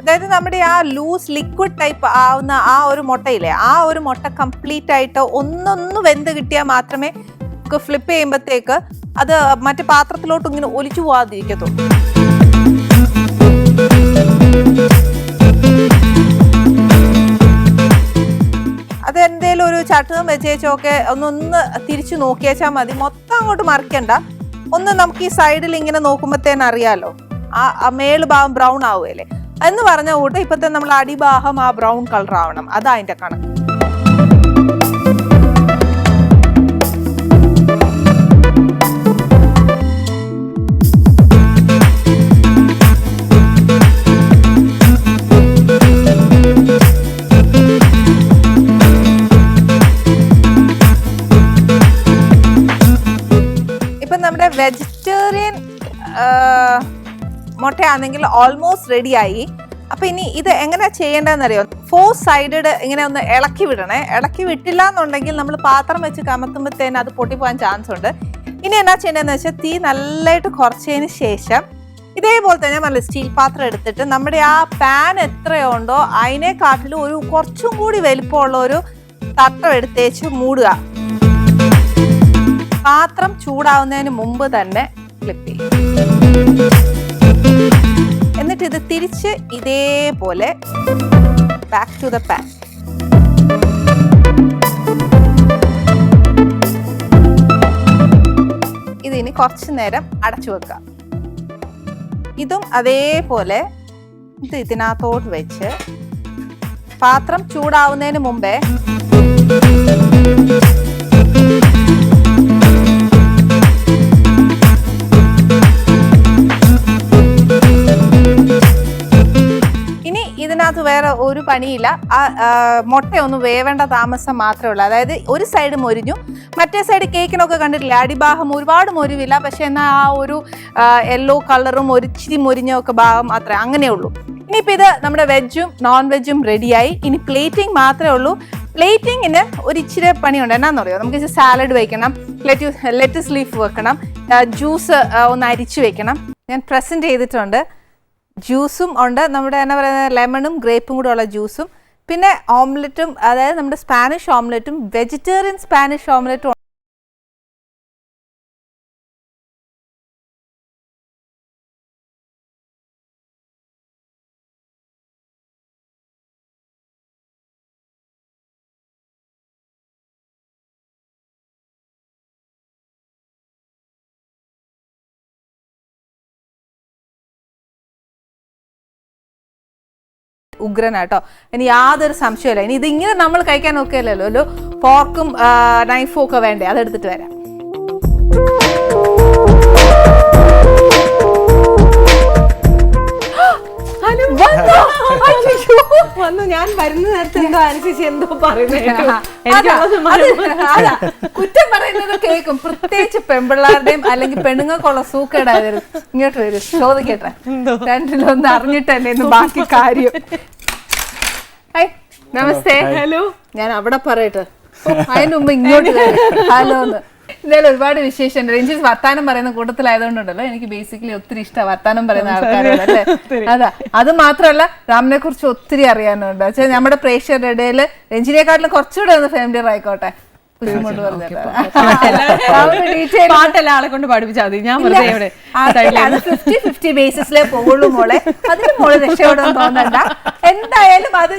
അതായത് നമ്മുടെ ആ ലൂസ് ലിക്വിഡ് ടൈപ്പ് ആവുന്ന ആ ഒരു മുട്ടയില്ലേ, ആ ഒരു മുട്ട കംപ്ലീറ്റ് ആയിട്ട് ഒന്നൊന്ന് വെന്ത് കിട്ടിയാൽ മാത്രമേ ഫ്ലിപ്പ് ചെയ്യുമ്പോഴത്തേക്ക് അത് മറ്റു പാത്രത്തിലോട്ട് ഇങ്ങനെ ഒലിച്ചു പോകാതിരിക്കത്തുള്ളൂ. അതെന്തേലും ഒരു ചട്ടുകം വെച്ചേച്ചൊക്കെ ഒന്ന് തിരിച്ചു നോക്കിയേച്ചാൽ മതി. മൊത്തം അങ്ങോട്ട് മറിക്കണ്ട. ഒന്ന് നമുക്ക് ഈ സൈഡിൽ ഇങ്ങനെ നോക്കുമ്പോഴത്തേന് അറിയാലോ ആ മേള് ഭാഗം ബ്രൗൺ ആവുകയല്ലേ എന്ന് പറഞ്ഞ കൂട്ട് ഇപ്പത്തെ നമ്മൾ അടിഭാഗം ആ ബ്രൗൺ കളർ ആവണം. അതാ അതിന്റെ കണക്ക്. നമ്മുടെ വെജിറ്റേറിയൻ മുട്ടയാണെങ്കിൽ ഓൾമോസ്റ്റ് റെഡിയായി. അപ്പൊ ഇനി ഇത് എങ്ങനെ ചെയ്യേണ്ടതെന്നറിയോ? 4 സൈഡഡ് ഇങ്ങനെ ഒന്ന് ഇളക്കി വിടണേ. ഇളക്കി വിട്ടില്ല എന്നുണ്ടെങ്കിൽ നമ്മൾ പാത്രം വെച്ച് കമത്തുമ്പോഴത്തേന് അത് പൊട്ടിപ്പോകാൻ ചാൻസ് ഉണ്ട്. ഇനി എന്നാ ചെയ്യേണ്ടതെന്ന് വെച്ചാൽ തീ നല്ലതായിട്ട് കുറച്ചതിന് ശേഷം ഇതേപോലെ തന്നെ നമ്മൾ സ്റ്റീൽ പാത്രം എടുത്തിട്ട് നമ്മുടെ ആ പാൻ എത്രയുണ്ടോ അതിനെക്കാട്ടിലും ഒരു കുറച്ചും കൂടി വലിപ്പമുള്ള ഒരു തട്ടം എടുത്തേച്ച് മൂടുക. പാത്രം ചൂടാവുന്നതിന് മുമ്പ് തന്നെ ഫ്ലിപ്പ് ചെയ്യും. എന്നിട്ട് ഇത് തിരിച്ച് ഇതേപോലെ ബാക്ക് ടു ദ പാൻ. ഇതിനി കുറച്ചു നേരം അടച്ചു വെക്കാം. ഇതും അതേപോലെ ഇത് ഇതിനകത്തോട്ട് വെച്ച് പാത്രം ചൂടാവുന്നതിന് മുമ്പേ ഇതിനകത്ത് നമുക്ക് വേറെ ഒരു പണിയില്ല. മുട്ടയൊന്നും വേവേണ്ട താമസം മാത്രമേ ഉള്ളൂ. അതായത് ഒരു സൈഡ് മൊരിഞ്ഞു, മറ്റേ സൈഡ് കേക്കിനൊക്കെ കണ്ടിട്ടില്ല, അടിഭാഗം ഒരുപാട് മൊരിവില്ല, പക്ഷെ എന്നാൽ ആ ഒരു യെല്ലോ കളറും ഒരിച്ചിരി മൊരിഞ്ഞൊക്കെ ഭാഗം മാത്രമേ അങ്ങനെയുള്ളൂ. ഇനിയിപ്പോൾ ഇത് നമ്മുടെ വെജും നോൺ വെജും റെഡിയായി. ഇനി പ്ലേറ്റിംഗ് മാത്രമേ ഉള്ളൂ. പ്ലേറ്റിങ്ങിന് ഒരു ഇച്ചിരി പണിയുണ്ട്. എന്നാന്ന് പറയുമോ, നമുക്ക് സാലഡ് വയ്ക്കണം, ലെറ്റസ് ലീഫ് വെക്കണം, ജ്യൂസ് ഒന്ന് അരിച്ചു വെക്കണം. ഞാൻ പ്രസൻറ്റ് ചെയ്തിട്ടുണ്ട്. ജ്യൂസും ഉണ്ട്, നമ്മുടെ എന്നാ പറയുന്നത് ലെമണും ഗ്രേപ്പും കൂടെ ഉള്ള ജ്യൂസും, പിന്നെ ഓംലെറ്റും, അതായത് നമ്മുടെ സ്പാനിഷ് ഓംലെറ്റും വെജിറ്റേറിയൻ സ്പാനിഷ് ഓംലെറ്റും. ഉഗ്രനാട്ടോ, ഇനി യാതൊരു സംശയമില്ല. ഇനി ഇതിങ്ങനെ നമ്മൾ കഴിക്കാൻ നോക്കിയല്ലോ, ഒരു ഫോർക്കും നൈഫും ഒക്കെ വേണ്ടേ, അതെടുത്തിട്ട് വരാം. വന്നു, ഞാൻ വരുന്ന നേരത്തെ എന്തോ അനുസരിച്ച് എന്തോ പറയുന്നത്. കുറ്റം പറയുന്നത് കേൾക്കും, പ്രത്യേകിച്ച് പെൺപിള്ളാരുടെയും അല്ലെങ്കിൽ പെണ്ണുങ്ങൾക്കുള്ള സൂക്കേടായത്. ഇങ്ങോട്ട് വരും, ചോദിക്കട്ടെ, രണ്ടിലൊന്ന് അറിഞ്ഞിട്ടല്ലേ ഇന്ന് ബാക്കി കാര്യം. ഹായ്, നമസ്തേ. ഹലോ. ഞാൻ അവിടെ പറയട്ടെ, അതിന് മുമ്പ് ഇങ്ങോട്ട് ഹലോ എന്ന്. എന്തായാലും ഒരുപാട് വിശേഷം. രഞ്ജിത്ത് വർത്താനം പറയുന്ന കൂട്ടത്തിലായതുകൊണ്ടുണ്ടല്ലോ എനിക്ക് ബേസിക്കലി ഒത്തിരി ഇഷ്ടമാണ് വർത്താനം പറയുന്ന ആൾക്കാരോട്, അല്ലേ? അതാ, അത് മാത്രമല്ല രാമിനെ കുറിച്ച് ഒത്തിരി അറിയാനുണ്ട്. പക്ഷേ നമ്മുടെ പ്രേക്ഷകരുടെ ഇടയിൽ രഞ്ജിനെക്കാട്ടിലും കുറച്ചുകൂടെ ഒന്ന് ഫാമിലിയർ ആയിക്കോട്ടെ. പാട്ടെല്ലാം ആളെ കൊണ്ട് പഠിപ്പിച്ചാൽ മതി. ഞാൻ 50-50 ബേസിസിലേ പോകുള്ളൂ മോളെ, അതിന് മോള് രക്ഷപ്പെടുമെന്ന് തോന്നണ്ട. എന്തായാലും അത്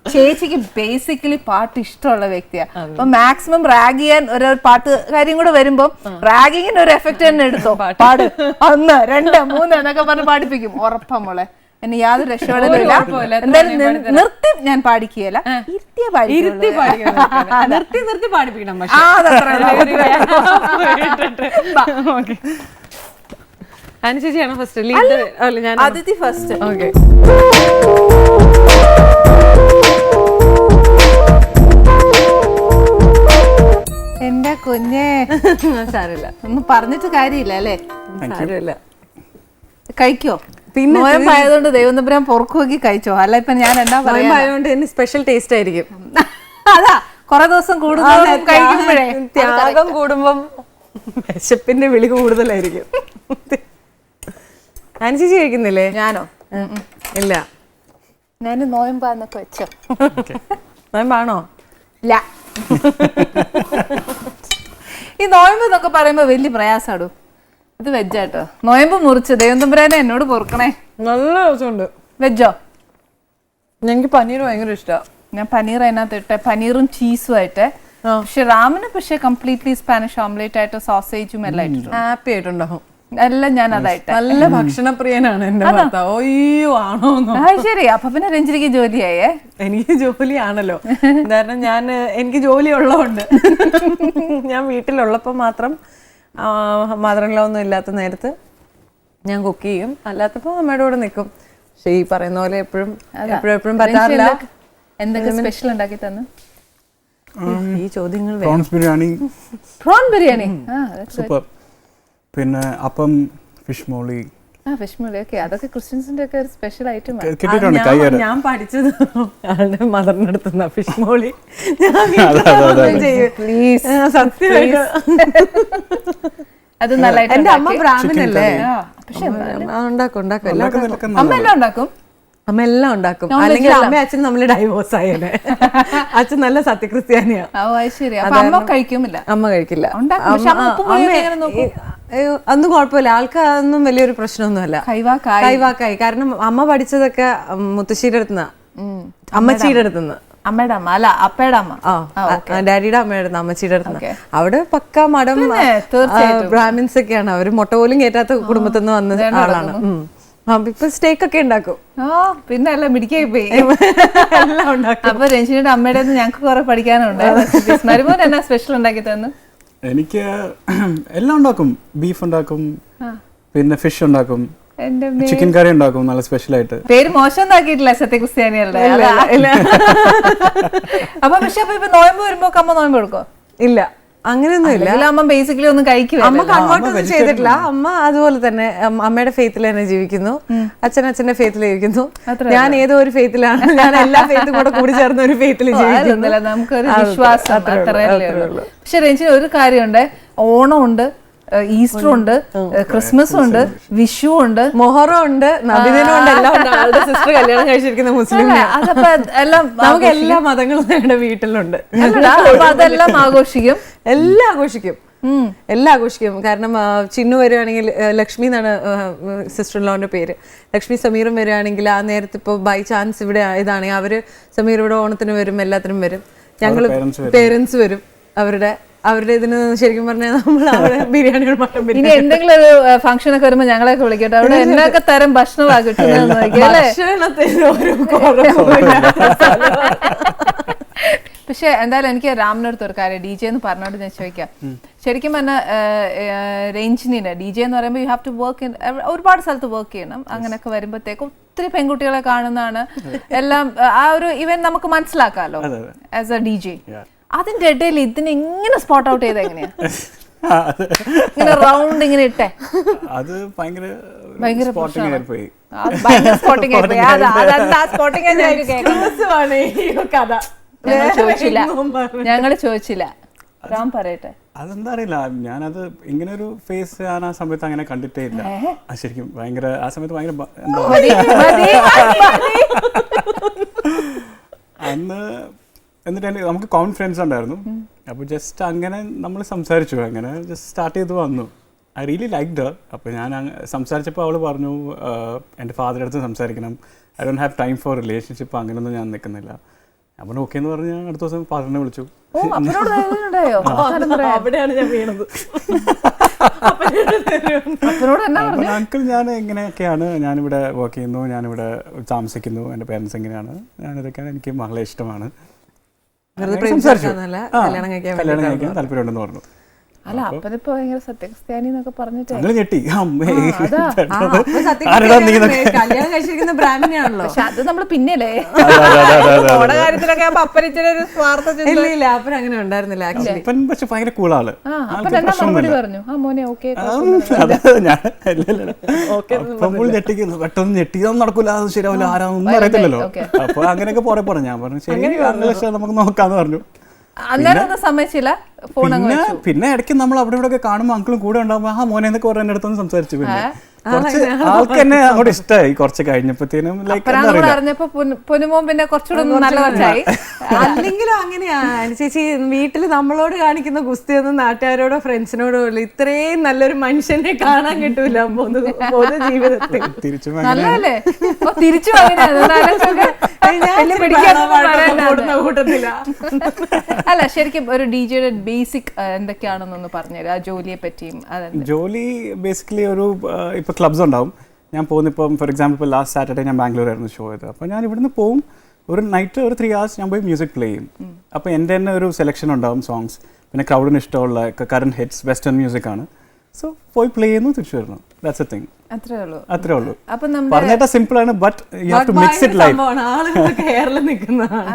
ചേച്ചിക്ക് ബേസിക്കലി പാട്ട് ഇഷ്ടമുള്ള വ്യക്തിയാണ്. അപ്പൊ മാക്സിമം റാഗ് ചെയ്യാൻ ഒരു പാട്ട് കാര്യം കൂടെ വരുമ്പോ റാഗിങ്ങിന് ഒരു എഫക്ട് തന്നെ എടുത്തോ, പാട് 1, 2, 3 എന്നൊക്കെ പറഞ്ഞ് പാടിപ്പിക്കും. ഉറപ്പാ മോളെ, എന്നെ യാതൊരു രക്ഷപ്പെടലില്ല. എന്തായാലും നിർത്തി ഞാൻ പാടിക്കുകയല്ല, നിർത്തി പാടിപ്പിക്കണം. അനുശേഷിയാണോ ഫസ്റ്റ്? അതിഥി ഫസ്റ്റ്. ഓക്കെ. എന്റെ കുഞ്ഞേ, സാരമില്ല, ഒന്നും പറഞ്ഞിട്ട് കാര്യമില്ല അല്ലേ? സാരമില്ല, കഴിക്കോ? പിന്നെ നോയമ്പായതുകൊണ്ട് ദൈവം തമ്പുരാൻ പൊറുക്ക് നോക്കി കഴിച്ചോ? അല്ല ഇപ്പൊ ഞാൻ എന്താ പറയുക, സ്പെഷ്യൽ ടേസ്റ്റ് ആയിരിക്കും. അതാ, കുറെ ദിവസം കൂടുതൽ കഴിക്കുമ്പോഴേ ത്യാഗം കൂടുമ്പം വിശപ്പിന്റെ വിളി കൂടുതലായിരിക്കും. അനുസരിച്ച് കഴിക്കുന്നില്ലേ? ഞാനോ? ഇല്ല. ഞാൻ നോയമ്പാന്നൊക്കെ വെച്ചോ? നോയമ്പാണോ? ഇല്ല. ഈ നോയമ്പ് എന്നൊക്കെ പറയുമ്പോ വലിയ പ്രയാസാടോ. ഇത് വെജാട്ടോ. നോയമ്പ് മുറിച്ച് ദൈവം തമ്പുരാനെ എന്നോട് പൊറുക്കണേ. നല്ല ദിവസമുണ്ട്. വെജോ? ഞങ്ങൾക്ക് പനീർ ഭയങ്കര ഇഷ്ടമാണ്. ഞാൻ പനീർ അതിനകത്ത് ഇട്ടെ, പനീറും ചീസും ആയിട്ട്. പക്ഷെ റാമിന് പക്ഷെ കംപ്ലീറ്റ്ലി സ്പാനിഷ് ഓംലേറ്റ് ആയിട്ട് സോസേജും എല്ലാം ഇട്ടിട്ടുണ്ട്. ഹാപ്പി ആയിട്ടുണ്ടാവും. എല്ലാം ഞാൻ അതായിട്ട്. നല്ല ഭക്ഷണപ്രിയനാണ് എന്റെ ഭർത്താവ്. അയ്യോ, ആണോ? ശരി. അപ്പൊ പിന്നെ രഞ്ജിനിക്ക് ജോലിയായേ? എനിക്ക് ജോലിയാണല്ലോ, കാരണം എനിക്ക് ജോലി ഉള്ളതുകൊണ്ട് ഞാൻ വീട്ടിലുള്ളപ്പോൾ മാത്രം, മദറിൻലോ ഒന്നും ഇല്ലാത്ത നേരത്ത് ഞാൻ കുക്ക് ചെയ്യും. അല്ലാത്തപ്പോ അമ്മയുടെ കൂടെ നിൽക്കും. പക്ഷെ ഈ പറയുന്ന പോലെ എപ്പോഴും പറ്റാറില്ല. എന്തൊക്കെ സ്പെഷ്യൽ ഉണ്ടാക്കി തന്നു? ഈ ചോദ്യങ്ങൾ. Prawn biryani super. പിന്നെ appam, fish molee. Fish molee, okay. അതൊക്കെ ക്രിസ്ത്യൻസിന്റെ ഒക്കെ ഒരു സ്പെഷ്യൽ ഐറ്റം ആണ്. ഞാൻ പഠിച്ചത് ആളുടെ മദറിന്റെ അടുത്തുനിന്നാ ഫിഷ് മോളി. സത്യമായിട്ട് അത് നല്ലതായിട്ട്. എന്റെ അമ്മ ബ്രാഹ്മണല്ലേ, അമ്മ എല്ലാം ഉണ്ടാക്കും. അമ്മ എല്ലാം ഉണ്ടാക്കും. അല്ലെങ്കിൽ അമ്മ അച്ഛൻ നമ്മള് ഡൈവോഴ്സ് ആയല്ലേ. അച്ഛൻ നല്ല സത്യക്രിസ്ത്യാനിയാ. അമ്മ കഴിക്കുമില്ല. അമ്മ കഴിക്കില്ല. അതൊന്നും കുഴപ്പമില്ല, ആൾക്കാരൊന്നും വലിയൊരു പ്രശ്നമൊന്നുമല്ല. കൈവാക്കായി. കാരണം അമ്മ പഠിച്ചതൊക്കെ മുത്തശ്ശിയുടെ അടുത്തുനിന്നാ, അമ്മച്ചിയുടെ അടുത്തുനിന്ന്. അമ്മയുടെ അമ്മ അല്ല, അപ്പയുടെ അമ്മ. ഡാഡിയുടെ അമ്മയുടെ അടുത്ത്, അമ്മച്ചിയുടെ അടുത്ത്. അവിടെ പക്ക മഠം ബ്രാഹ്മിൻസ് ഒക്കെയാണ്. അവര് മുട്ട പോലും കയറ്റാത്ത കുടുംബത്തിൽ നിന്ന് വന്ന ആളാണ്. ഇപ്പൊ സ്റ്റേക്ക് ഒക്കെ ഉണ്ടാക്കും. പിന്നെ എല്ലാം മിടിക്കായി പോയി. അപ്പൊ രഞ്ജിനിയുടെ അമ്മയുടെ ഞങ്ങൾക്ക് കുറെ പഠിക്കാനുണ്ട്. മരുമോൻ എന്നാ സ്പെഷ്യൽ ഉണ്ടാക്കി തന്നു? എനിക്ക് എല്ലാം ഉണ്ടാക്കും. ബീഫ് ഉണ്ടാക്കും, പിന്നെ ഫിഷ് ഉണ്ടാക്കും, എന്റെ ചിക്കൻ കറി ഉണ്ടാക്കും നല്ല സ്പെഷ്യൽ ആയിട്ട്. പേര് മോശം ആക്കിയിട്ടില്ല സത്യക്രിസ്ത്യാനികളുടെ. അപ്പൊ പക്ഷെ ഇപ്പൊ നോയമ്പ് വരുമ്പോ അമ്മ നോയമ്പ് കൊടുക്കോ? ഇല്ല, അങ്ങനെയൊന്നും ഇല്ല. അമ്മ ബേസിക്കലി ഒന്നും കഴിക്കുക. അമ്മ കൺവേർട്ട് ഒന്നും ചെയ്തിട്ടില്ല. അമ്മ അതുപോലെ തന്നെ അമ്മയുടെ ഫെയ്ത്തിൽ തന്നെ ജീവിക്കുന്നു, അച്ഛന്റെ ഫെയ്ത്തിൽ ജീവിക്കുന്നു. ഞാൻ ഏതോ ഒരു ഫെയ്ത്തിലാണ്, ഞാൻ എല്ലാ ഫെയ്ത്തും കൂടെ കൂടി ചേർന്ന ഒരു ഫെയ്ത്തിൽ ജീവിക്കുന്നു. നമുക്കൊരു വിശ്വാസം അത്രയല്ലേ ഉള്ളൂ. പക്ഷെ രഞ്ജിനി ഒരു കാര്യമുണ്ട്, ഓണം ഉണ്ട്, ഈസ്റ്റർ ഉണ്ട്, ക്രിസ്മസ് ഉണ്ട്, വിഷു ഉണ്ട്, മൊഹറം ഉണ്ട്, നബിദിനം ഉണ്ട്, എല്ലാം ഉണ്ട്. ആളുടെ സിസ്റ്റർ കല്യാണം കഴിച്ചിരിക്കുന്ന മുസ്ലിം. അതപ്പോ എല്ലാം നമുക്ക് എല്ലാ മതങ്ങളും ഞങ്ങളുടെ വീട്ടിലുണ്ട്. അതെല്ലാം ആഘോഷിക്കും, എല്ലാം ആഘോഷിക്കും, എല്ലാം ആഘോഷിക്കും. കാരണം ചിന്നു വരുവാണെങ്കിൽ, ലക്ഷ്മി എന്നാണ് സിസ്റ്റർ ഇൻലോന്റെ പേര്, ലക്ഷ്മി സമീറും വരുവാണെങ്കിൽ ആ നേരത്തെ ഇപ്പോൾ ബൈ ചാൻസ് ഇവിടെ ഇതാണെങ്കിൽ അവര് സമീർ ഇവിടെ ഓണത്തിന് വരും, എല്ലാത്തിനും വരും. ഞങ്ങള് പേരൻസ് വരും, അവരുടെ ഇതിന് ശരിക്കും പറഞ്ഞാൽ നമ്മൾ അവിടെ ബിരിയാണികൾ മട്ടൻ ഇനി എന്തെങ്കിലും ഒരു ഫംഗ്ഷൻ ഒക്കെ വരുമ്പോ ഞങ്ങളെയൊക്കെ വിളിക്കട്ടെ, അവിടെ എന്നൊക്കെ തരം ഭക്ഷണമാണ് കിട്ടുന്നത് നോക്കിയല്ലേ. പക്ഷെ എന്തായാലും എനിക്ക് രാമിനടുത്ത് ഒരു കാര്യം, ഡി ജെ എന്ന് പറഞ്ഞോണ്ട് ഞാൻ ചോദിക്കാം. ശരിക്കും പറഞ്ഞാൽ രഞ്ജിനിന് ഡി ജെ എന്ന് പറയുമ്പോൾ യു ഹാവ് ടു വർക്ക് ഒരുപാട് സ്ഥലത്ത് വർക്ക് ചെയ്യണം. അങ്ങനെയൊക്കെ വരുമ്പോഴത്തേക്ക് ഒത്തിരി പെൺകുട്ടികളെ കാണുന്നതാണ് എല്ലാം. ആ ഒരു ഇവൻ നമുക്ക് മനസ്സിലാക്കാമല്ലോ ആസ് എ ഡി ജെ. അതിന്റെ ഇടയിൽ ഇതിനെ ഇങ്ങനെ സ്പോട്ട് ഔട്ട് ചെയ്ത് എങ്ങനെയാ ഇങ്ങനെ റൗണ്ട് ഇങ്ങനെ ഇട്ടേ? അത് ഭയങ്കര സ്പോട്ടിങ് പോയി. ഞങ്ങള് ചോദിച്ചില്ല. റാം പറയട്ടെ. അതെന്താ അറിയില്ല, ഞാനത് ഇങ്ങനെ ഒരു ഫേസ് ഞാൻ ആ സമയത്ത് അങ്ങനെ കണ്ടിട്ടേ ഇല്ല. ശരിക്കും ഭയങ്കര ആ സമയത്ത് ഭയങ്കര അന്ന്. എന്നിട്ട് നമുക്ക് കോൺഫിഡൻസ് ഉണ്ടായിരുന്നു. അപ്പോൾ ജസ്റ്റ് അങ്ങനെ നമ്മൾ സംസാരിച്ചു, അങ്ങനെ ജസ്റ്റ് സ്റ്റാർട്ട് ചെയ്ത് വന്നു. I really liked Har. അപ്പോൾ ഞാൻ സംസാരിച്ചപ്പോൾ അവൾ പറഞ്ഞു എൻ്റെ ഫാദറുടെ അടുത്ത് സംസാരിക്കണം, I don't have time for relationship, അങ്ങനെയൊന്നും ഞാൻ നിൽക്കുന്നില്ല. അപ്പോൾ ഓക്കെ എന്ന് പറഞ്ഞ് ഞാൻ അടുത്ത ദിവസം ഫാദറിനെ വിളിച്ചു. അവിടെയാണ് ഞാൻ വീണത്. അങ്കിൾ, ഞാൻ ഇങ്ങനെയൊക്കെയാണ്, ഞാനിവിടെ വർക്ക് ചെയ്യുന്നു, ഞാനിവിടെ താമസിക്കുന്നു, എൻ്റെ പേരൻസ് എങ്ങനെയാണ്, ഞാനിതൊക്കെയാണ്, എനിക്ക് മകളെ ഇഷ്ടമാണ്, കല്യാണം കഴിക്കാൻ താല്പര്യമുണ്ടെന്ന് പറഞ്ഞു. അല്ല അപ്പനിപ്പോ ഭയങ്കര സത്യക്രിസ്ത്യാനി എന്നൊക്കെ പറഞ്ഞിട്ട് ഞെട്ടി. കല്യാണം കഴിച്ചിരിക്കുന്ന ബ്രാഹ്മണയാണല്ലോ. പക്ഷെ അത് നമ്മള് പിന്നല്ലേ കാര്യത്തിലൊക്കെ അപ്പനിച്ചൊരു സ്വാർത്ഥ ഇല്ല. അപ്പൻ അങ്ങനെ ഉണ്ടായിരുന്നില്ല ആക്ച്വലി. പക്ഷെ ഭയങ്കര കൂളാള്. പറഞ്ഞു ആ മോനെ ഓക്കെ പെട്ടെന്ന് ഞെട്ടി, അതൊന്നും നടക്കൂല, അത് ശരിയാവില്ല, ആരാന്നൊന്നും അറിയത്തില്ലല്ലോ. അപ്പൊ അങ്ങനെയൊക്കെ പോരെ പറഞ്ഞു. ഞാൻ പറഞ്ഞു ശരി, നമുക്ക് നോക്കാന്ന് പറഞ്ഞു. പിന്നെ ഇടയ്ക്ക് നമ്മൾ അവിടെ ഇവിടെ ഒക്കെ കാണുമ്പോൾ അങ്കിളും കൂടെ ഉണ്ടാകുമ്പോൾ ആ മോനെ എന്നൊക്കെ പറഞ്ഞ അടുത്തൊന്ന് സംസാരിച്ചു. പിന്നെ കുറച്ച് ആൾക്ക് എന്നെ അങ്ങോട്ട് ഇഷ്ടമായി. കുറച്ച് കഴിഞ്ഞപ്പോഴത്തേനും അല്ലെങ്കിലും അങ്ങനെയാണ് ചേച്ചി. വീട്ടിൽ നമ്മളോട് കാണിക്കുന്ന ഗുസ്തിയൊന്നും നാട്ടുകാരോടോ ഫ്രണ്ട്സിനോടോ ഇല്ല. ഇത്രയും നല്ലൊരു മനുഷ്യനെ കാണാൻ കിട്ടൂല പൊതു ജീവിതത്തിൽ. അല്ല ശരിക്കും ഒരു ഡിജെയുടെ ബേസിക് എന്തൊക്കെയാണെന്നൊന്ന് പറഞ്ഞുതരാം, ആ ജോലിയെ പറ്റിയും. ജോലി ബേസിക്കലി ഒരു ഇപ്പോൾ ക്ലബ്സ് ഉണ്ടാവും. ഞാൻ പോകുന്ന ഇപ്പം ഫോർ എക്സാമ്പിൾ ഇപ്പോൾ ലാസ്റ്റ് സാറ്റർഡേ ഞാൻ ബാംഗ്ലൂരായിരുന്നു ഷോ ചെയ്തത്. അപ്പോൾ ഞാൻ ഇവിടുന്ന് പോവും, ഒരു നൈറ്റ് ഒരു 3 hours ഞാൻ പോയി മ്യൂസിക് പ്ലേ ചെയ്യും. അപ്പോൾ എൻ്റെ തന്നെ ഒരു സെലക്ഷൻ ഉണ്ടാവും സോങ്സ്. പിന്നെ ക്രൗഡിന് ഇഷ്ടമുള്ള കറണ്ട് ഹിറ്റ്സ്, വെസ്റ്റേൺ മ്യൂസിക് ആണ്. സോ പോയി പ്ലേ ചെയ്യുന്നു, തിരിച്ചു വരുന്നു. That's a thing. അത്രേ ഉള്ളൂ. പറഞ്ഞിട്ട് സിമ്പിൾ ആണ്, but you have to mix it life.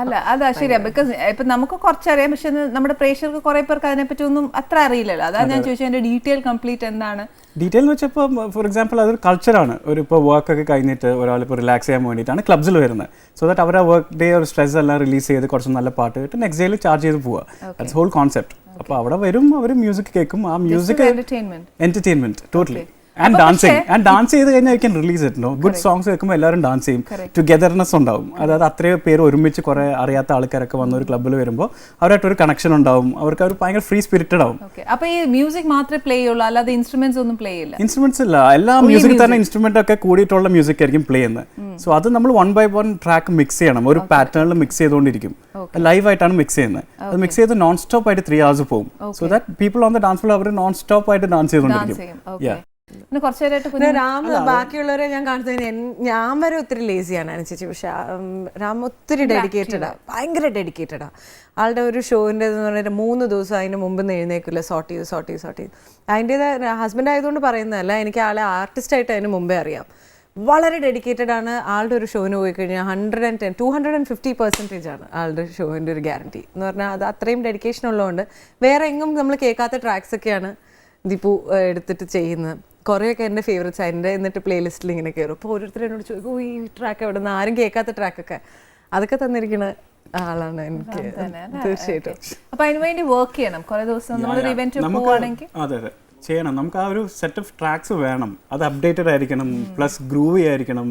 അല്ല അതാ ശരിയാ. ബിക്കോസ് ഇപ്പൊ നമുക്ക് കുറച്ചറിയാം, പക്ഷെ നമ്മുടെ പ്രേക്ഷകർക്ക് കുറെ പേർക്ക് അതിനെപ്പറ്റി ഒന്നും അത്ര അറിയില്ലല്ലോ. അതാണ് ഞാൻ ചോദിച്ചത് അതിന്റെ ഡീറ്റെയിൽ കംപ്ലീറ്റ് എന്താണ്. ഡീറ്റെയിൽ എന്ന് വെച്ചപ്പോൾ ഫോർ എക്സാമ്പിൾ അതൊരു കൾച്ചറാണ്. ഒരു ഇപ്പോൾ വർക്കൊക്കെ കഴിഞ്ഞിട്ട് ഒരാൾ ഇപ്പോൾ റിലാക്സ് ചെയ്യാൻ വേണ്ടിയിട്ടാണ് ക്ലബ്സിൽ വരുന്നത്. സോ ദാറ്റ് അവർ ആ വർക്ക് ഡേ ഒരു സ്ട്രെസ് എല്ലാം റിലീസ് ചെയ്ത് കുറച്ച് നല്ല പാട്ട് കേട്ട് നെക്സ്റ്റ് ഡേയിൽ ചാർജ് ചെയ്ത് പോവുക. That's whole concept. അപ്പോൾ അവിടെ വരും, അവർ മ്യൂസിക് കേൾക്കും. ആ music entertainment totally. And dance ചെയ്ത് കഴിഞ്ഞാൽ I can release it. Good songs കേൾക്കുമ്പോൾ എല്ലാവരും ഡാൻസ് ചെയ്യും. ടുഗെദർനെസ് ഉണ്ടാവും. അതായത് അത്രയും പേര് ഒരുമിച്ച് കുറേ അറിയാത്ത ആൾക്കാരൊക്കെ വന്ന ഒരു ക്ലബ്ബിൽ വരുമ്പോൾ അവരായിട്ടൊരു കണക്ഷൻ ഉണ്ടാവും. അവർക്ക് അവർ ഭയങ്കര ഫ്രീ സ്പിരിറ്റഡ് ആവും. അപ്പോൾ ഈ മ്യൂസിക് മാത്രമേ പ്ലേ ചെയ്യുള്ളൂ, അല്ലാതെ ഇൻസ്ട്രുമെന്റ്സ് ഒന്നും പ്ലേ ചെയ്യില്ല? ഇൻസ്ട്രുമെന്റ്സ് ഇല്ല, എല്ലാ മ്യൂസിക് തന്നെ ഇൻസ്ട്രുമെന്റ് ഒക്കെ കൂടിയിട്ടുള്ള മ്യൂസിക് ആയിരിക്കും പ്ലേ ചെയ്യുന്നത്. സോ അത് നമ്മൾ 1 by 1 ട്രാക്ക് മിക്സ് ചെയ്യണം. ഒരു പാറ്റേണിൽ മിക്സ് ചെയ്തുകൊണ്ടിരിക്കും. ലൈവ് ആയിട്ടാണ് മിക്സ് ചെയ്യുന്നത്. അത് മിക്സ് ചെയ്ത് നോൺ സ്റ്റോപ്പ് ആയിട്ട് 3 hours പോകും. So that people on the dance floor അവർ നോൺ സ്റ്റോപ്പ് ആയിട്ട് ഡാൻസ് ചെയ്തുകൊണ്ടിരിക്കും. പിന്നെ കുറച്ചു നേരമായിട്ട് പിന്നെ രാം ബാക്കിയുള്ളവരെ ഞാൻ കാണുന്നതിന് ഞാൻ വരെ ഒത്തിരി ലേസിയാണ് അനുസരിച്ച്. പക്ഷെ രാം ഒത്തിരി ഡെഡിക്കേറ്റഡാ, ഭയങ്കര ഡെഡിക്കേറ്റഡാ. ആളുടെ ഒരു ഷോൻ്റെ എന്ന് പറഞ്ഞാൽ 3 ദിവസം അതിന് മുമ്പ് എഴുന്നേക്കില്ല, സോർട്ട് ചെയ്ത് അതിൻ്റേത് ഹസ്ബൻഡ് ആയതുകൊണ്ട് പറയുന്നതല്ല, എനിക്ക് ആളെ ആർട്ടിസ്റ്റായിട്ട് അതിന് മുമ്പേ അറിയാം. വളരെ ഡെഡിക്കേറ്റഡ് ആണ്. ആളുടെ ഒരു ഷോന് പോയി കഴിഞ്ഞാൽ 250% ആണ് ആളുടെ ഷോൻ്റെ ഒരു ഗ്യാരണ്ടി എന്ന് പറഞ്ഞാൽ. അത് അത്രയും ഡെഡിക്കേഷൻ ഉള്ളതുകൊണ്ട് വേറെ എങ്ങും നമ്മൾ കേൾക്കാത്ത ട്രാക്സ് ഒക്കെയാണ് ദീപു എടുത്തിട്ട് ചെയ്യുന്നത്. കുറേയൊക്കെ എൻ്റെ ഫേവറേറ്റ്സ് അതിൻ്റെ എന്നിട്ട് പ്ലേലിസ്റ്റിൽ ഇങ്ങനെ കയറും. അപ്പോൾ ഓരോരുത്തരും എന്നോട് ചോദിക്കും, ഈ ട്രാക്ക് എവിടെ നിന്ന്, ആരും കേൾക്കാത്ത ട്രാക്കൊക്കെ അതൊക്കെ തന്നിരിക്കുന്ന ആളാണ് എനിക്ക്. തീർച്ചയായിട്ടും. അപ്പൊ അതിന് വേണ്ടി വർക്ക് ചെയ്യണം കുറെ ദിവസം. നമ്മളൊരു ഇവന്റ് പോവാണെങ്കിൽ അതെ ചെയ്യണം. നമുക്ക് ആ ഒരു സെറ്റ് ഓഫ് ട്രാക്സ് വേണം. അത് അപ്ഡേറ്റഡ് ആയിരിക്കണം, പ്ലസ് ഗ്രൂവി ആയിരിക്കണം,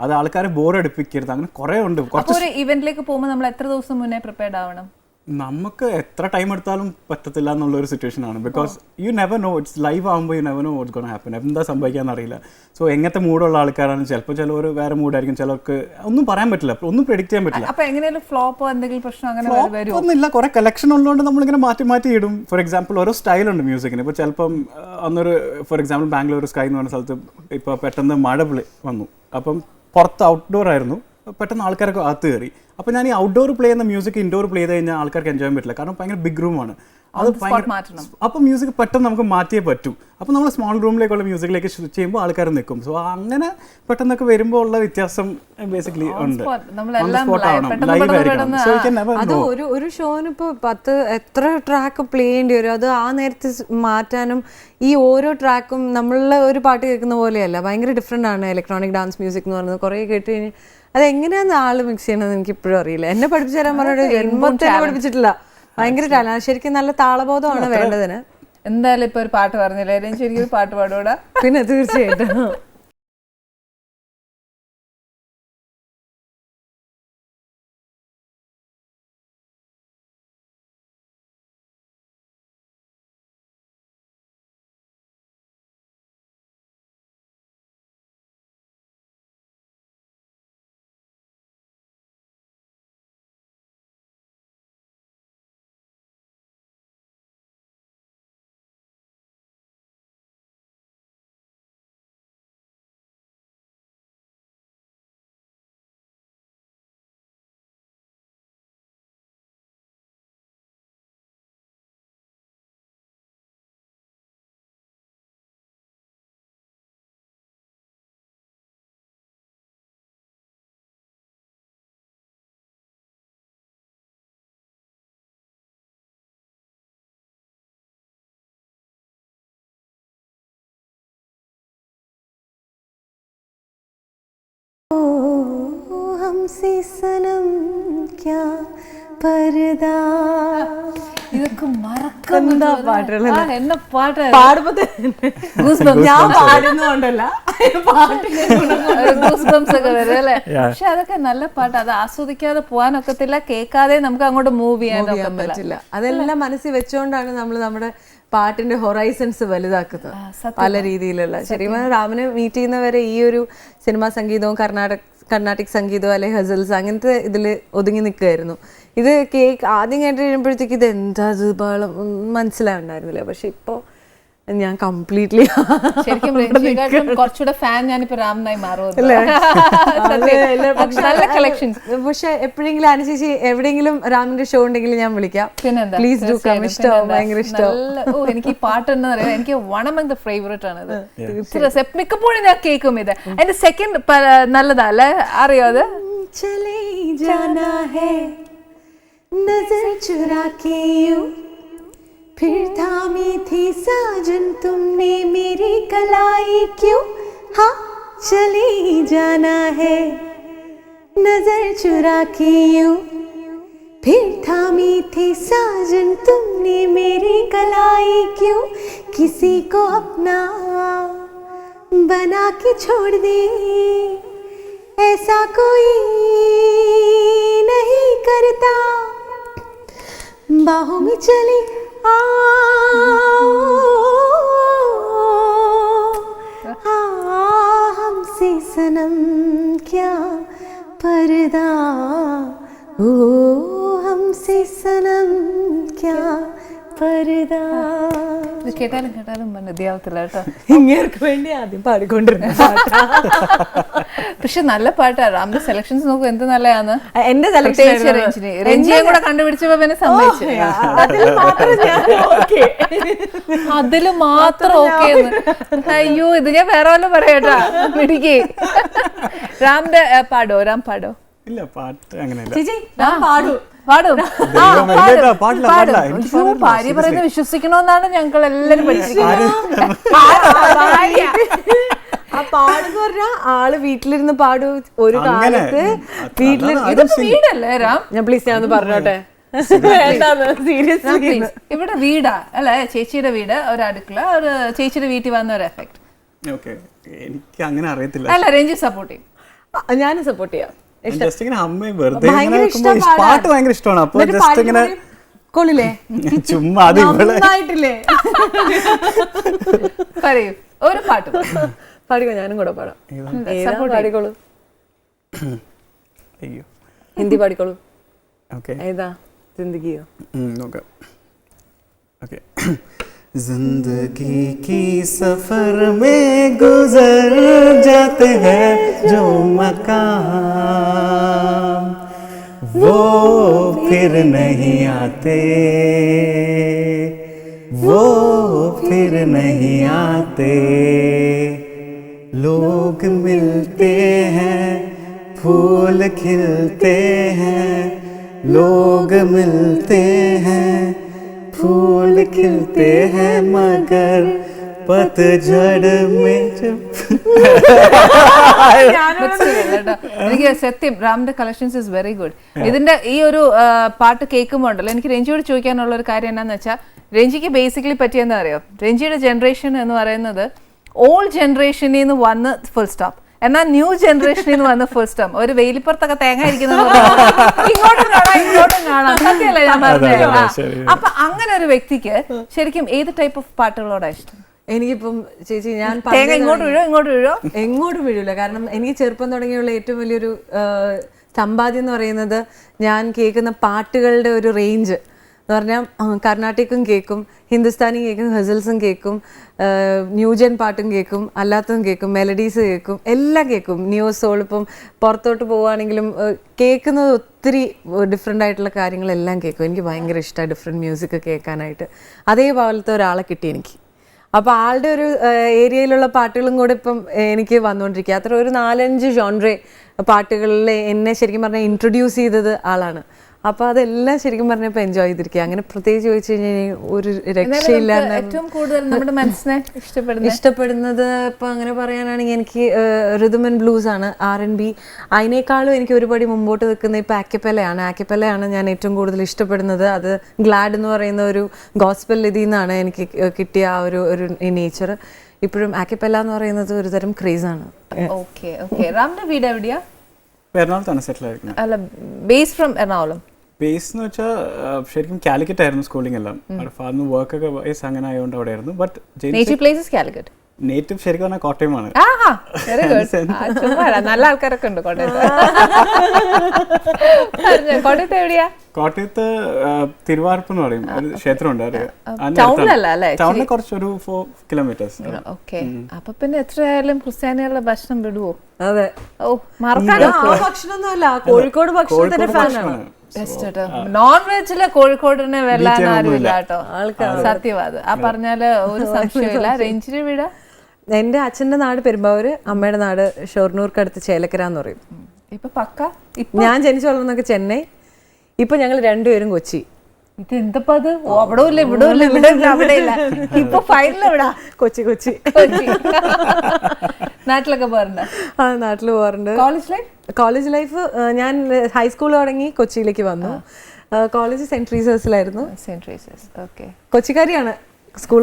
അത് ആൾക്കാരെ ബോർ അടുപ്പിക്കരുത്. അങ്ങനെ കുറെ ഉണ്ട്. ഒരു ഇവന്റിലേക്ക് പോകുമ്പോൾ നമ്മൾ എത്ര ദിവസം മുന്നേ പ്രിപ്പയർഡ് ആവണം? നമുക്ക് എത്ര ടൈം എടുത്താലും പറ്റത്തില്ല എന്നുള്ള ഒരു സിറ്റുവേഷൻ ആണ്. Because you never know, it's live ആകുമ്പോൾ you never know what's gonna happen, എന്താ സംഭവിക്കാന്ന് അറിയില്ല. സോ എങ്ങനത്തെ മൂഡുള്ള ആൾക്കാരാണ്, ചിലപ്പോൾ ചിലവർ വേറെ മൂഡായിരിക്കും, ചിലർക്ക് ഒന്നും പറയാൻ പറ്റില്ല, ഒന്നും പ്രെഡിക്റ്റ് ചെയ്യാൻ പറ്റില്ല. അപ്പൊ എങ്ങനെയാലും ഫ്ലോപ്പോ എന്തെങ്കിലും പ്രശ്നം അങ്ങനെ ഒന്നുമില്ല. കുറെ കളക്ഷൻ ഉള്ളതുകൊണ്ട് നമ്മളിങ്ങനെ മാറ്റി ഇടും. ഫോർ എക്സാമ്പിൾ ഓരോ സ്റ്റൈലുണ്ട് മ്യൂസിക്കിന്. ഇപ്പോൾ ചിലപ്പം അന്നൊരു ഫോർ എക്സാമ്പിൾ ബാംഗ്ലൂർ സ്കൈ എന്ന് പറഞ്ഞ സ്ഥലത്ത് ഇപ്പോൾ പെട്ടെന്ന് മഴ വന്നു. അപ്പം പുറത്ത് ഔട്ട്ഡോർ ആയിരുന്നു, പെട്ടെന്ന് ആൾക്കാരൊക്കെ അകത്ത് കയറി. അപ്പോൾ ഞാൻ ഈ ഔട്ട്ഡോർ പ്ലേ ചെയ്യുന്ന മ്യൂസിക് ഇൻഡോർ പ്ലേ ചെയ്ത് കഴിഞ്ഞാൽ ആൾക്കാർക്ക് എൻജോയ് ചെയ്യാൻ പറ്റില്ല, കാരണം ഭയങ്കര ബിഗ് റൂമാണ്. അത് അപ്പോൾ മ്യൂസിക് പെട്ടെന്ന് നമുക്ക് മാറ്റിയേ പറ്റൂ. അപ്പോൾ നമ്മൾ സ്മോൾ റൂമിലേക്കുള്ള മ്യൂസിക്കിലേക്ക് സ്വിച്ച് ചെയ്യുമ്പോൾ ആൾക്കാർ നിൽക്കും. സോ അങ്ങനെ പെട്ടെന്നൊക്കെ വരുമ്പോൾ ഉള്ള വ്യത്യാസം ബേസിക്കലി ഉണ്ട്. അത് ഒരു ഷോന് ഇപ്പോൾ 10 എത്ര ട്രാക്ക് പ്ലേ ചെയ്യേണ്ടി വരും. അത് ആ നേരത്തെ മാറ്റാനും ഈ ഓരോ ട്രാക്കും നമ്മളുടെ ഒരു പാട്ട് കേൾക്കുന്ന പോലെയല്ല, ഭയങ്കര ഡിഫറെൻ്റ് ആണ് ഇലക്ട്രോണിക് ഡാൻസ് മ്യൂസിക് എന്ന് പറയുന്നത്. കുറേ കേട്ട് കഴിഞ്ഞാൽ അതെങ്ങനെയാണെന്ന് ആള് മിക്സ് ചെയ്യണമെന്ന് എനിക്ക് ഇപ്പോഴും അറിയില്ല. എന്നെ പഠിപ്പിച്ചു തരാൻ പറഞ്ഞ ജന്മത്തെ പഠിപ്പിച്ചിട്ടില്ല. ഭയങ്കര ശരിക്കും നല്ല താളബോധമാണ് വേണ്ടതിന്. എന്തായാലും ഇപ്പൊ ഒരു പാട്ട് പറഞ്ഞില്ലേ, ശരിക്കും ഒരു പാട്ട് പാടൂടാ? പിന്നെ തീർച്ചയായിട്ടും. हमसे सनम क्या पर्दा. ഇതൊക്കെ മറക്കുന്ന പാട്ടുകൾ എന്നെ പാട്ട് പാടുമ്പോ ഞാൻ പാടുന്നോണ്ടല്ല ഒക്കെ വരും അല്ലേ. പക്ഷെ അതൊക്കെ നല്ല പാട്ട്, അത് ആസ്വദിക്കാതെ പോകാനൊക്കത്തില്ല, കേൾക്കാതെ നമുക്ക് അങ്ങോട്ട് മൂവ് ചെയ്യാൻ പറ്റില്ല. അതെല്ലാം മനസ്സിൽ വെച്ചുകൊണ്ടാണ് നമ്മൾ നമ്മുടെ പാട്ടിന്റെ ഹൊറൈസൺസ് വലുതാക്കുന്നത് പല രീതിയിലുള്ള. ശരിക്കും രാമനെ മീറ്റ് ചെയ്യുന്നവരെ ഈ ഒരു സിനിമാ സംഗീതവും കർണാട്ടിക് സംഗീതവും അല്ലെങ്കിൽ ഹസൽസ് അങ്ങനത്തെ ഇതിൽ ഒതുങ്ങി നിൽക്കുമായിരുന്നു. ഇത് ആദ്യം കേട്ട് കഴിയുമ്പോഴത്തേക്ക് ഇത് എന്താ പാളം മനസ്സിലാവുണ്ടായിരുന്നില്ല. പക്ഷെ ഇപ്പോൾ ഞാൻ കംപ്ലീറ്റ്ലി ശരിക്കും കുറച്ചുകൂടെ ഫാൻ ഞാനിപ്പോ രാമനായി മാറുമല്ലോ. പക്ഷെ എപ്പോഴെങ്കിലും അനുസരിച്ച് എവിടെയെങ്കിലും രാമിന്റെ ഷോ ഉണ്ടെങ്കിൽ ഞാൻ വിളിക്കാം. Please do come. ഇഷ്ടമാവും, ഭയങ്കര ഇഷ്ടമാവും. എനിക്ക് ഈ പാട്ട് എന്താ പറയാ, എനിക്ക് വൺ അമംഗ് ദ ഫേവറേറ്റ് ആണ് ഇത്. മിക്കപ്പോഴും ഞാൻ കേൾക്കും ഇത്. അതിന്റെ സെക്കൻഡ് നല്ലതാ അല്ലേ, അറിയോ അത്? ചലേ ജാനാ ഹൈ നസർ ചുരാ കേ യൂं फिर थामी थी साजन तुमने मेरी कलाई क्यों, हाँ चले जाना है नजर चुरा के यूं. फिर थामी थी साजन तुमने मेरी कलाई क्यों, किसी को अपना बना के छोड़ दे ऐसा कोई नहीं करता. बाहों में चली हमसे सनम क्या पर्दा, ओ हमसे सनम क्या पर्दा. കേട്ടാലും മതിയാവത്തില്ല കേട്ടോ. ഇങ്ങേർക്ക് വേണ്ടി ആദ്യം പാടിക്കൊണ്ടിരുന്നു. പക്ഷെ നല്ല പാട്ടാ. റാമിന്റെ സെലക്ഷൻസ് നോക്കൂ എന്ത് നല്ലതാന്ന്. എന്റെ രഞ്ജിയെ കൂടെ കണ്ടുപിടിച്ചപ്പോ പിന്നെ സമ്മതിച്ചു. അതില് മാത്രം ഓക്കെ. അയ്യോ ഇത് ഞാൻ വേറെ വല്ലതും പറയാട്ടാ. മിടുക്കി. രാമിന്റെ പാടോ? രാം പാടോ? ഇല്ല, പാട്ട് അങ്ങനെയല്ല. ചേച്ചി പാടും പാടും. പാടില്ല. ഭാര്യ പറയുന്നത് വിശ്വസിക്കണമെന്നാണ് ഞങ്ങൾ എല്ലാരും പഠിച്ചിരിക്കുന്നത്. ആ പാടെന്ന് പറഞ്ഞാ ആള് വീട്ടിലിരുന്ന് പാടൂ. ഒരു കാലത്ത് വീട്ടിലിരുന്ന് വീടല്ലേ രാം? ഞാൻ പ്ലീസ് ഞാൻ ഒന്ന് പറഞ്ഞോട്ടെ. സീരിയസ്ലി ഇവിടെ വീടാ അല്ലെ? ചേച്ചിയുടെ വീട്, ഒരു അടുക്കള, ഒരു ചേച്ചിയുടെ വീട്ടിൽ വന്ന ഒരു എഫക്ട്. ഓക്കെ, എനിക്ക് അങ്ങനെ അറിയത്തില്ല. അല്ല, രഞ്ജി സപ്പോർട്ട് ചെയ്യും. ഞാനും സപ്പോർട്ട് ചെയ്യാം. പാട്ട് ഭയങ്കര ഇഷ്ടമാണ്. അപ്പൊ ജസ്റ്റ് ഇങ്ങനെ കൊള്ളില്ലേ ചുമ്മാ നന്നായിട്ടില്ലേ പറയൂ ഒരു പാട്ട് പാടിക്കോ. ഞാനും കൂടെ പാടാം. പാടിക്കോളൂ. അയ്യോ, ഹിന്ദി പാടിക്കോളൂ. ഓക്കെ, ഏതാ? ജിന്ദഗിയോ? നോക്കാം. ഓക്കെ. जिंदगी की सफर में गुजर जाते हैं जो मकाम, वो फिर नहीं आते, वो फिर नहीं आते. लोग मिलते हैं, फूल खिलते हैं, लोग मिलते हैं, फूल खिलते हैं, मगर पतझड़ में എനിക്ക് സത്യം റാമിന്റെ കളക്ഷൻസ് ഇസ് വെരി ഗുഡ്. ഇതിന്റെ ഈ ഒരു പാട്ട് കേൾക്കുമ്പോൾ ഉണ്ടല്ലോ, എനിക്ക് രഞ്ജിയോട് ചോദിക്കാനുള്ള ഒരു കാര്യം എന്താണെന്ന് വെച്ചാൽ, രഞ്ജിക്ക് ബേസിക്കലി പറ്റിയെന്ന് അറിയോ? രഞ്ജിയുടെ ജനറേഷൻ എന്ന് പറയുന്നത് ഓൾഡ് ജനറേഷനിൽ നിന്ന് വന്ന് ഫുൾ സ്റ്റോപ്പ്, എന്നാൽ ന്യൂ ജനറേഷനിൽ നിന്ന് വന്ന് ഫുൾ സ്റ്റോപ്പ്. ഒരു വെയിലിപ്പുറത്തൊക്കെ തേങ്ങ ഇരിക്കുന്നത് ഇങ്ങോട്ടും കാണാം ഇങ്ങോട്ടും കാണാം. സത്യമല്ലേ ഞാൻ പറഞ്ഞത്? അപ്പൊ അങ്ങനെ ഒരു വ്യക്തിക്ക് ശരിക്കും ഏത് ടൈപ്പ് ഓഫ് പാട്ടുകളോടാ ഇഷ്ടം? എനിക്കിപ്പം ചേച്ചി ഞാൻ തേങ്ങ ഇങ്ങോട്ട് വീഴോ ഇങ്ങോട്ട് വീഴോ? എങ്ങോട്ടും വീഴില്ല. കാരണം എനിക്ക് ചെറുപ്പം തുടങ്ങിയുള്ള ഏറ്റവും വലിയൊരു സമ്പാദ്യം എന്ന് പറയുന്നത് ഞാൻ കേൾക്കുന്ന പാട്ടുകളുടെ ഒരു റേഞ്ച് എന്ന് പറഞ്ഞാൽ കർണാട്ടിക്കും കേൾക്കും, ഹിന്ദുസ്ഥാനി കേൾക്കും, ഗസൽസും കേൾക്കും, ന്യൂജൻ പാട്ടും കേൾക്കും, അല്ലാത്തതും കേൾക്കും, മെലഡീസ് കേൾക്കും, എല്ലാം കേൾക്കും. New soul. ഇപ്പം പുറത്തോട്ട് പോവുകയാണെങ്കിലും കേൾക്കുന്നത് ഒത്തിരി ഡിഫറെൻ്റ് ആയിട്ടുള്ള കാര്യങ്ങളെല്ലാം കേൾക്കും. എനിക്ക് ഭയങ്കര ഇഷ്ടമാണ് ഡിഫറെൻറ്റ് മ്യൂസിക് കേൾക്കാനായിട്ട്. അതേപോലത്തെ ഒരാളെ കിട്ടി എനിക്ക്. അപ്പോൾ ആളുടെ ഒരു ഏരിയയിലുള്ള പാട്ടുകളും കൂടെ ഇപ്പം എനിക്ക് വന്നുകൊണ്ടിരിക്കുക. അത്ര ഒരു 4-5 ജോൺറേ പാട്ടുകളിൽ എന്നെ ശരിക്കും പറഞ്ഞാൽ ഇൻട്രൊഡ്യൂസ് ചെയ്തത് ആളാണ്. അപ്പോൾ അതെല്ലാം ശരിക്കും പറഞ്ഞപ്പോൾ എൻജോയ് ചെയ്തിരിക്കുക. അങ്ങനെ പ്രത്യേകിച്ച് ചോദിച്ചു കഴിഞ്ഞാൽ ഒരു രക്ഷയില്ല. ഏറ്റവും കൂടുതൽ നമ്മുടെ മനസ്സിനെ ഇഷ്ടപ്പെടുന്നത് ഇപ്പം അങ്ങനെ പറയാനാണെങ്കിൽ എനിക്ക് റിതം ആൻഡ് ബ്ലൂസ് ആണ്, R&B. അതിനേക്കാളും എനിക്ക് ഒരുപടി മുമ്പോട്ട് നിൽക്കുന്ന ഇപ്പോൾ ആക്കപ്പല്ലയാണ് ഞാൻ ഏറ്റവും കൂടുതൽ ഇഷ്ടപ്പെടുന്നത്. അത് ഗ്ലാഡ് എന്ന് പറയുന്ന ഒരു ഗോസ്പൽ ഇതിൽ നിന്നാണ് എനിക്ക് കിട്ടിയ ആ ഒരു നേച്ചർ. ഇപ്പോഴും ആക്കപ്പല്ല എന്ന് പറയുന്നത് ഒരു തരം ക്രേസാണ്. Okay okay. റാമിന്റെ വീട് എവിടെയാ? എറണാകുളത്താണ് സെറ്റിൽ ആയിരിക്കുന്നത്. അല്ല, ബേസ് ഫ്രം എറണാകുളം. ബേസ് എന്ന് വെച്ചാൽ ശരിക്കും കാലിക്കറ്റ് ആയിരുന്നു സ്കൂളിംഗ് എല്ലാം. അവിടെ ഫാദറിന് വർക്ക് ഒക്കെ വയസ്സ് അങ്ങനെ ആയതുകൊണ്ട് അവിടെ ആയിരുന്നു. ബട്ട് നേറ്റീവ് ശരിക്കും പറഞ്ഞാൽ കോട്ടയമാണ്. നല്ല ആൾക്കാരൊക്കെ ഉണ്ട് കോട്ടയത്ത്. കോട്ടയത്ത് എവിടെയാ? കോട്ടയത്ത് തിരുവാർപ്പ് എന്ന് പറയും, ഒരു ക്ഷേത്രമുണ്ട്. ടൗണിൽ കുറച്ചൊരു 4 kilometers. ഓക്കെ. അപ്പൊ പിന്നെ എത്രയായാലും ക്രിസ്ത്യാനികളുടെ ഭക്ഷണം വിടുവോ? അതെ. ഓ, മറക്കാനോ? ഭക്ഷണമൊന്നുമല്ല, കോഴിക്കോട് ഭക്ഷണത്തിന്റെ ഫാനാണ്. നോൺ വെജില് കോഴിക്കോടിനെ വെല്ലാൻ ആരുമില്ല കേട്ടോ. സത്യവാദ് ആ പറഞ്ഞാല് ഒരു സംശയമില്ല. രഞ്ജിയുടെ വീടാ? എന്റെ അച്ഛന്റെ നാട് പെരുമ്പാവൂര്, അമ്മയുടെ നാട് ഷൊർണൂർക്കടുത്ത് ചേലക്കര എന്ന് പറയും. ഇപ്പൊ പക്ക ഞാൻ ജനിച്ചു വളർന്നൊക്കെ ചെന്നൈ. ഇപ്പൊ ഞങ്ങൾ രണ്ടുപേരും കൊച്ചി. ഇത് എന്തപ്പോ അത്? അവിടെ ഇല്ല ഇവിടെ ഇല്ല ഇവിടെ ഇല്ല അവിടെ ഇല്ല. ഇപ്പൊ ഫൈനൽ എവിടാ? കൊച്ചി. നാട്ടിലൊക്കെ പോകാറുണ്ട്? ആ, നാട്ടിൽ പോകാറുണ്ട്. കോളേജ് ലൈഫ് ഞാൻ ഹൈസ്കൂൾ തുടങ്ങി കൊച്ചിയിലേക്ക് വന്നു. കോളേജ് സെന്റ് ട്രീസേഴ്സിലായിരുന്നു. കൊച്ചിക്കാരിയാണ്. സ്കൂൾ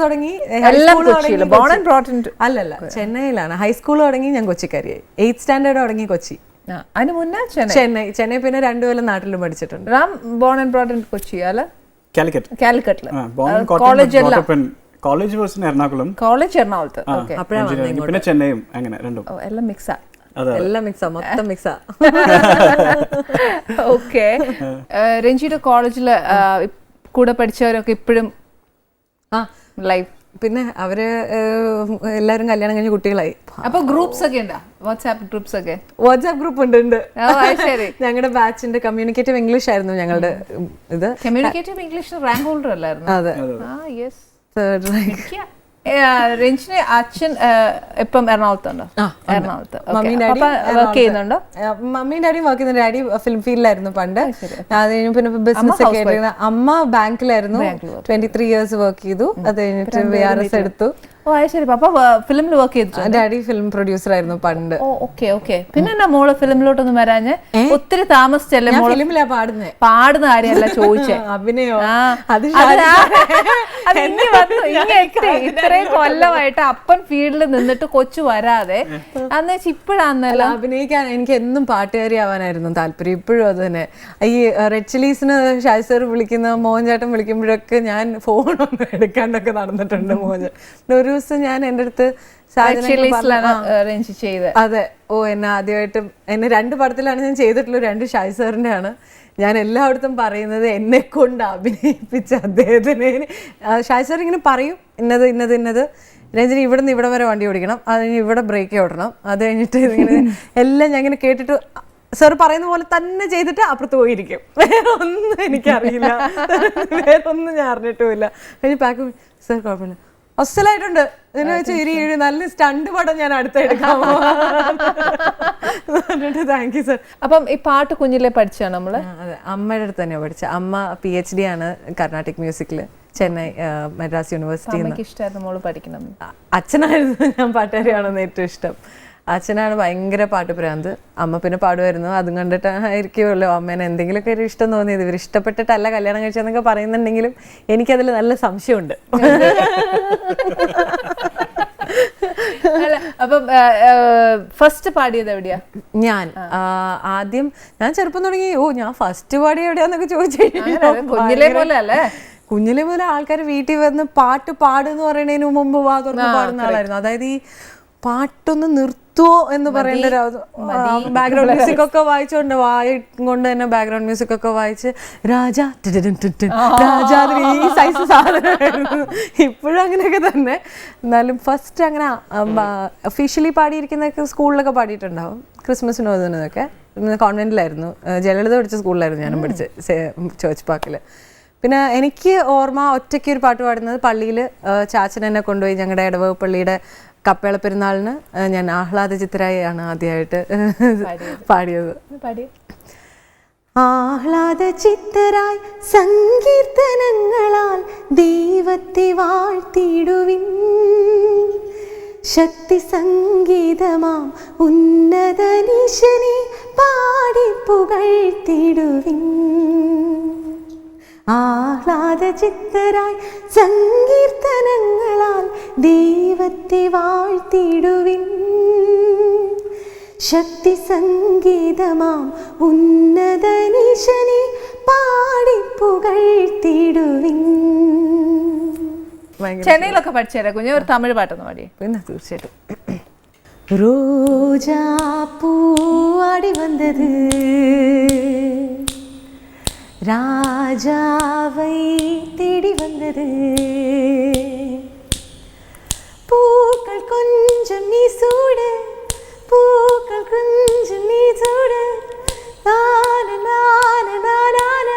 തുടങ്ങി അല്ലല്ല, ചെന്നൈയിലാണ്. ഹൈസ്കൂൾ തുടങ്ങി ഞാൻ കൊച്ചിക്കാരിയായി. 8th സ്റ്റാൻഡേർഡ് തുടങ്ങി കൊച്ചി. അതിന് മുന്നേ ചെന്നൈ പിന്നെ 2 കൊല്ലം നാട്ടിലും പഠിച്ചിട്ടുണ്ട്. Ram born and brought in Kochi അല്ല? കാലിക്കറ്റില്. കോളേജ് എറണാകുളം. കോളേജ് എറണാകുളത്ത്. പിന്നെ ചെന്നൈയും. അങ്ങനെ രണ്ടും എല്ലാം മിക്സാ. മൊത്തം മിക്സാ. ഓക്കെ. രഞ്ജിയുടെ കോളേജില് കൂടെ പഠിച്ചവരൊക്കെ ഇപ്പോഴും ലൈഫ്? പിന്നെ അവര് എല്ലാവരും കല്യാണം കഴിഞ്ഞ് കുട്ടികളായി. അപ്പൊ ഗ്രൂപ്പ്സ് ഒക്കെ ഉണ്ടോ? വാട്സ്ആപ്പ് ഗ്രൂപ്പ്സ് ഒക്കെ? വാട്സ്ആപ്പ് ഗ്രൂപ്പ് ഉണ്ട്. ശരി. ഞങ്ങളുടെ ബാച്ചിന്റെ കമ്മ്യൂണിക്കേറ്റീവ് ഇംഗ്ലീഷ് ആയിരുന്നു ഞങ്ങളുടെ ഇത്. കമ്മ്യൂണിക്കേറ്റീവ് ഇംഗ്ലീഷ് റാങ്ക് ഹോൾഡർ അല്ലായിരുന്നു? അതെ. Third rank. രഞ്ജിനി അച്ഛൻ ഇപ്പം എറണാകുളത്തുണ്ടോ? എറണാകുളത്ത്. വർക്ക് ചെയ്യുന്നുണ്ടോ? മമ്മിയും ഡാഡിയും വർക്ക് ചെയ്യുന്നുണ്ട്. ഡാഡി ഫിലിം ഫീൽഡിലായിരുന്നു പണ്ട്. അത് കഴിഞ്ഞ് പിന്നെ ബിസിനസ് ഒക്കെ ആയിട്ട്. അമ്മ ബാങ്കിലായിരുന്നു. 23 years വർക്ക് ചെയ്തു. അത് കഴിഞ്ഞിട്ട് VRS എടുത്തു. ശരി. പപ്പ ഫിലിമിൽ വർക്ക് ചെയ്തിട്ടുണ്ട്? ഡാഡി ഫിലിം പ്രൊഡ്യൂസർ ആയിരുന്നു പണ്ട്. ഓക്കെ. പിന്നെ എന്നാ മോള് ഫിലിമിലോട്ടൊന്നും വരാഞ്ഞ്? ഒത്തിരി താമസിച്ചല്ലേ മോള്? ഫിലിമിലാ പാടുന്നേ. പാടുന്ന കാര്യമല്ല ചോദിച്ചേ. അഭിനയോ? ഇത്രയും കൊല്ലമായിട്ട് അപ്പൻ ഫീൽഡിൽ നിന്നിട്ട് കൊച്ചു വരാതെ അന്ന് വെച്ചാൽ ഇപ്പോഴാന്നല്ലോ അഭിനയിക്കാൻ. എനിക്ക് എന്നും പാട്ടുകാരി ആവാനായിരുന്നു താല്പര്യം. ഇപ്പോഴും അത് തന്നെ. ഈ റെഡ് ചില്ലീസിന് ഷാജി സാർ വിളിക്കുന്ന മോഹൻചേട്ടൻ വിളിക്കുമ്പോഴൊക്കെ ഞാൻ ഫോണൊന്നും എടുക്കാണ്ടൊക്കെ നടന്നിട്ടുണ്ട്. മോഹൻചേട്ടൻ ഒരു ദിവസം ഞാൻ എൻ്റെ അടുത്ത് അതെ എന്നെ ആദ്യമായിട്ട് എന്നെ 2 പടത്തിലാണ് ഞാൻ ചെയ്തിട്ടുള്ളൂ. 2 ഷാജി സാറിൻ്റെ ആണ്. ഞാൻ എല്ലായിടത്തും പറയുന്നത് എന്നെ കൊണ്ട് അഭിനയിപ്പിച്ച അദ്ദേഹത്തിന്. ഷാജി സാർ ഇങ്ങനെ പറയും ഇന്നത് രഞ്ജിനി ഇവിടെ നിന്ന് ഇവിടെ വരെ വണ്ടി ഓടിക്കണം, അത് കഴിഞ്ഞ് ഇവിടെ ബ്രേക്ക് ഓടണം, അത് കഴിഞ്ഞിട്ട് ഇങ്ങനെ എല്ലാം ഞാൻ ഇങ്ങനെ കേട്ടിട്ട് സാർ പറയുന്ന പോലെ തന്നെ ചെയ്തിട്ട് അപ്പുറത്ത് പോയിരിക്കും. വേറെ ഒന്നും എനിക്കറിയില്ല, വേറെ ഒന്നും ഞാൻ അറിഞ്ഞിട്ടുമില്ല. കഴിഞ്ഞ് പാക്ക് സാർ കുഴപ്പമില്ല അസലായിട്ടുണ്ട് ഇതിനെ വെച്ച് നല്ല സ്റ്റണ്ട് പടം ഞാൻ അടുത്ത എടുക്കാം. Thank you sir. അപ്പം ഈ പാട്ട് കുഞ്ഞിലെ പഠിച്ചാണ് നമ്മള്? അതെ, അമ്മയുടെ അടുത്ത് തന്നെയാണ് പഠിച്ചത്. അമ്മ PhD ആണ് കർണാട്ടിക് മ്യൂസിക്കിൽ ചെന്നൈ മദ്രാസ് യൂണിവേഴ്സിറ്റി. ഇഷ്ടമായിരുന്നു മോള് പഠിക്കണം? അച്ഛനായിരുന്നു ഞാൻ പാട്ടുകാരിയാണെന്ന് ഏറ്റവും ഇഷ്ടം. അച്ഛനാണ് ഭയങ്കര പാട്ട് ഭ്രാന്ത്. അമ്മ പിന്നെ പാടുമായിരുന്നു. അതും കണ്ടിട്ടായിരിക്കുമല്ലോ അമ്മേനെ എന്തെങ്കിലുമൊക്കെ ഒരു ഇഷ്ടം തോന്നിയത്. ഇവർ ഇഷ്ടപ്പെട്ടിട്ടല്ല കല്യാണം കഴിച്ചതെന്നൊക്കെ പറയുന്നുണ്ടെങ്കിലും എനിക്കതിൽ നല്ല സംശയമുണ്ട്. അപ്പം ഫസ്റ്റ് പാടിയത് എവിടെയാ? ഞാൻ ആദ്യം ഞാൻ ചെറുപ്പം തുടങ്ങി ഞാൻ ഫസ്റ്റ് പാടിയ എവിടെയാന്നൊക്കെ ചോദിച്ചു കഴിഞ്ഞാൽ കുഞ്ഞിലെ പോലെ അല്ലേ? കുഞ്ഞിലെ മുതൽ ആൾക്കാർ വീട്ടിൽ വന്ന് പാട്ട് പാടുന്ന് പറയുന്നതിന് മുമ്പ് വാ തുറന്ന് പാടുന്ന ആളായിരുന്നു. അതായത് ഈ പാട്ടൊന്ന് നിർത്തുവോ എന്ന് പറയേണ്ട ഒരു ബാക്ക്ഗ്രൗണ്ട് മ്യൂസിക് ഒക്കെ വായിച്ചോണ്ട് വായ കൊണ്ട് തന്നെ ബാക്ക്ഗ്രൗണ്ട് മ്യൂസിക് ഒക്കെ വായിച്ച് രാജാ ഈ സൈസ് സാധനമായിരുന്നു. ഇപ്പോഴും അങ്ങനെയൊക്കെ തന്നെ. എന്നാലും ഫസ്റ്റ് അങ്ങനെ ഒഫീഷ്യലി പാടിയിരിക്കുന്നതൊക്കെ സ്കൂളിലൊക്കെ പാടിയിട്ടുണ്ടാവും. ക്രിസ്മസിനും അതിനൊക്കെ കോൺവെന്റിലായിരുന്നു. ജലലളിത പഠിച്ച സ്കൂളിലായിരുന്നു ഞാനും പഠിച്ച് ചേർച്ച് പാർക്കിൽ. പിന്നെ എനിക്ക് ഓർമ്മ ഒറ്റയ്ക്ക് ഒരു പാട്ട് പാടുന്നത് പള്ളിയിൽ ചാച്ചൻ എന്നെ കൊണ്ടുപോയി ഞങ്ങളുടെ ഇടവക പള്ളിയുടെ കപ്പേള പെരുന്നാളിന് ഞാൻ ആഹ്ലാദ ചിത്തരായി ആണ് ആദ്യമായിട്ട് പാടിയത്. ആഹ്ലാദ ചിത്തരായി സങ്കീർത്തനങ്ങളാൽ ദൈവത്തെ വാഴ്ത്തിടുവിൻ, ശക്തി സംഗീതമാം ഉന്നതനീശനെ പാടി പുകഴ്ത്തിടുവിൻ. ആഹ്ലാദ ചിത്തരായി സങ്കീർത്തനങ്ങളാൽ ദൈവത്തെ വാഴ്ത്തിടുവിൻ, ശക്തി സംഗീതമാം ഉന്നതനീശനെ പാടി പുകഴ്ത്തിടുവിൻ. ചെന്നൈയിലൊക്കെ പഠിച്ചേരാ കുഞ്ഞ്? ഒരു തമിഴ് പാട്ടൊന്ന് പാടി? പിന്നെ തീർച്ചയായിട്ടും. ரோஜா பூவாடி வந்தது, ராஜாவை தேடி வந்தது, பூக்கள் கொஞ்சம் நீ சூட, பூக்கள் கொஞ்சம் நீ சூட, நான நான நான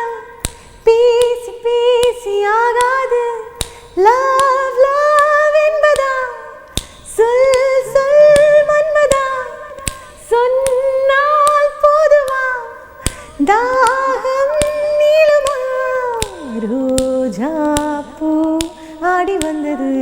பேசி பேசி ஆகாது, லவ் லவ் என்பதா சொல் சொல் மன்மதா, சொன்னால் போதுமா தாகம் நீளுமா, ரோஜா பூ ஆடி வந்தது.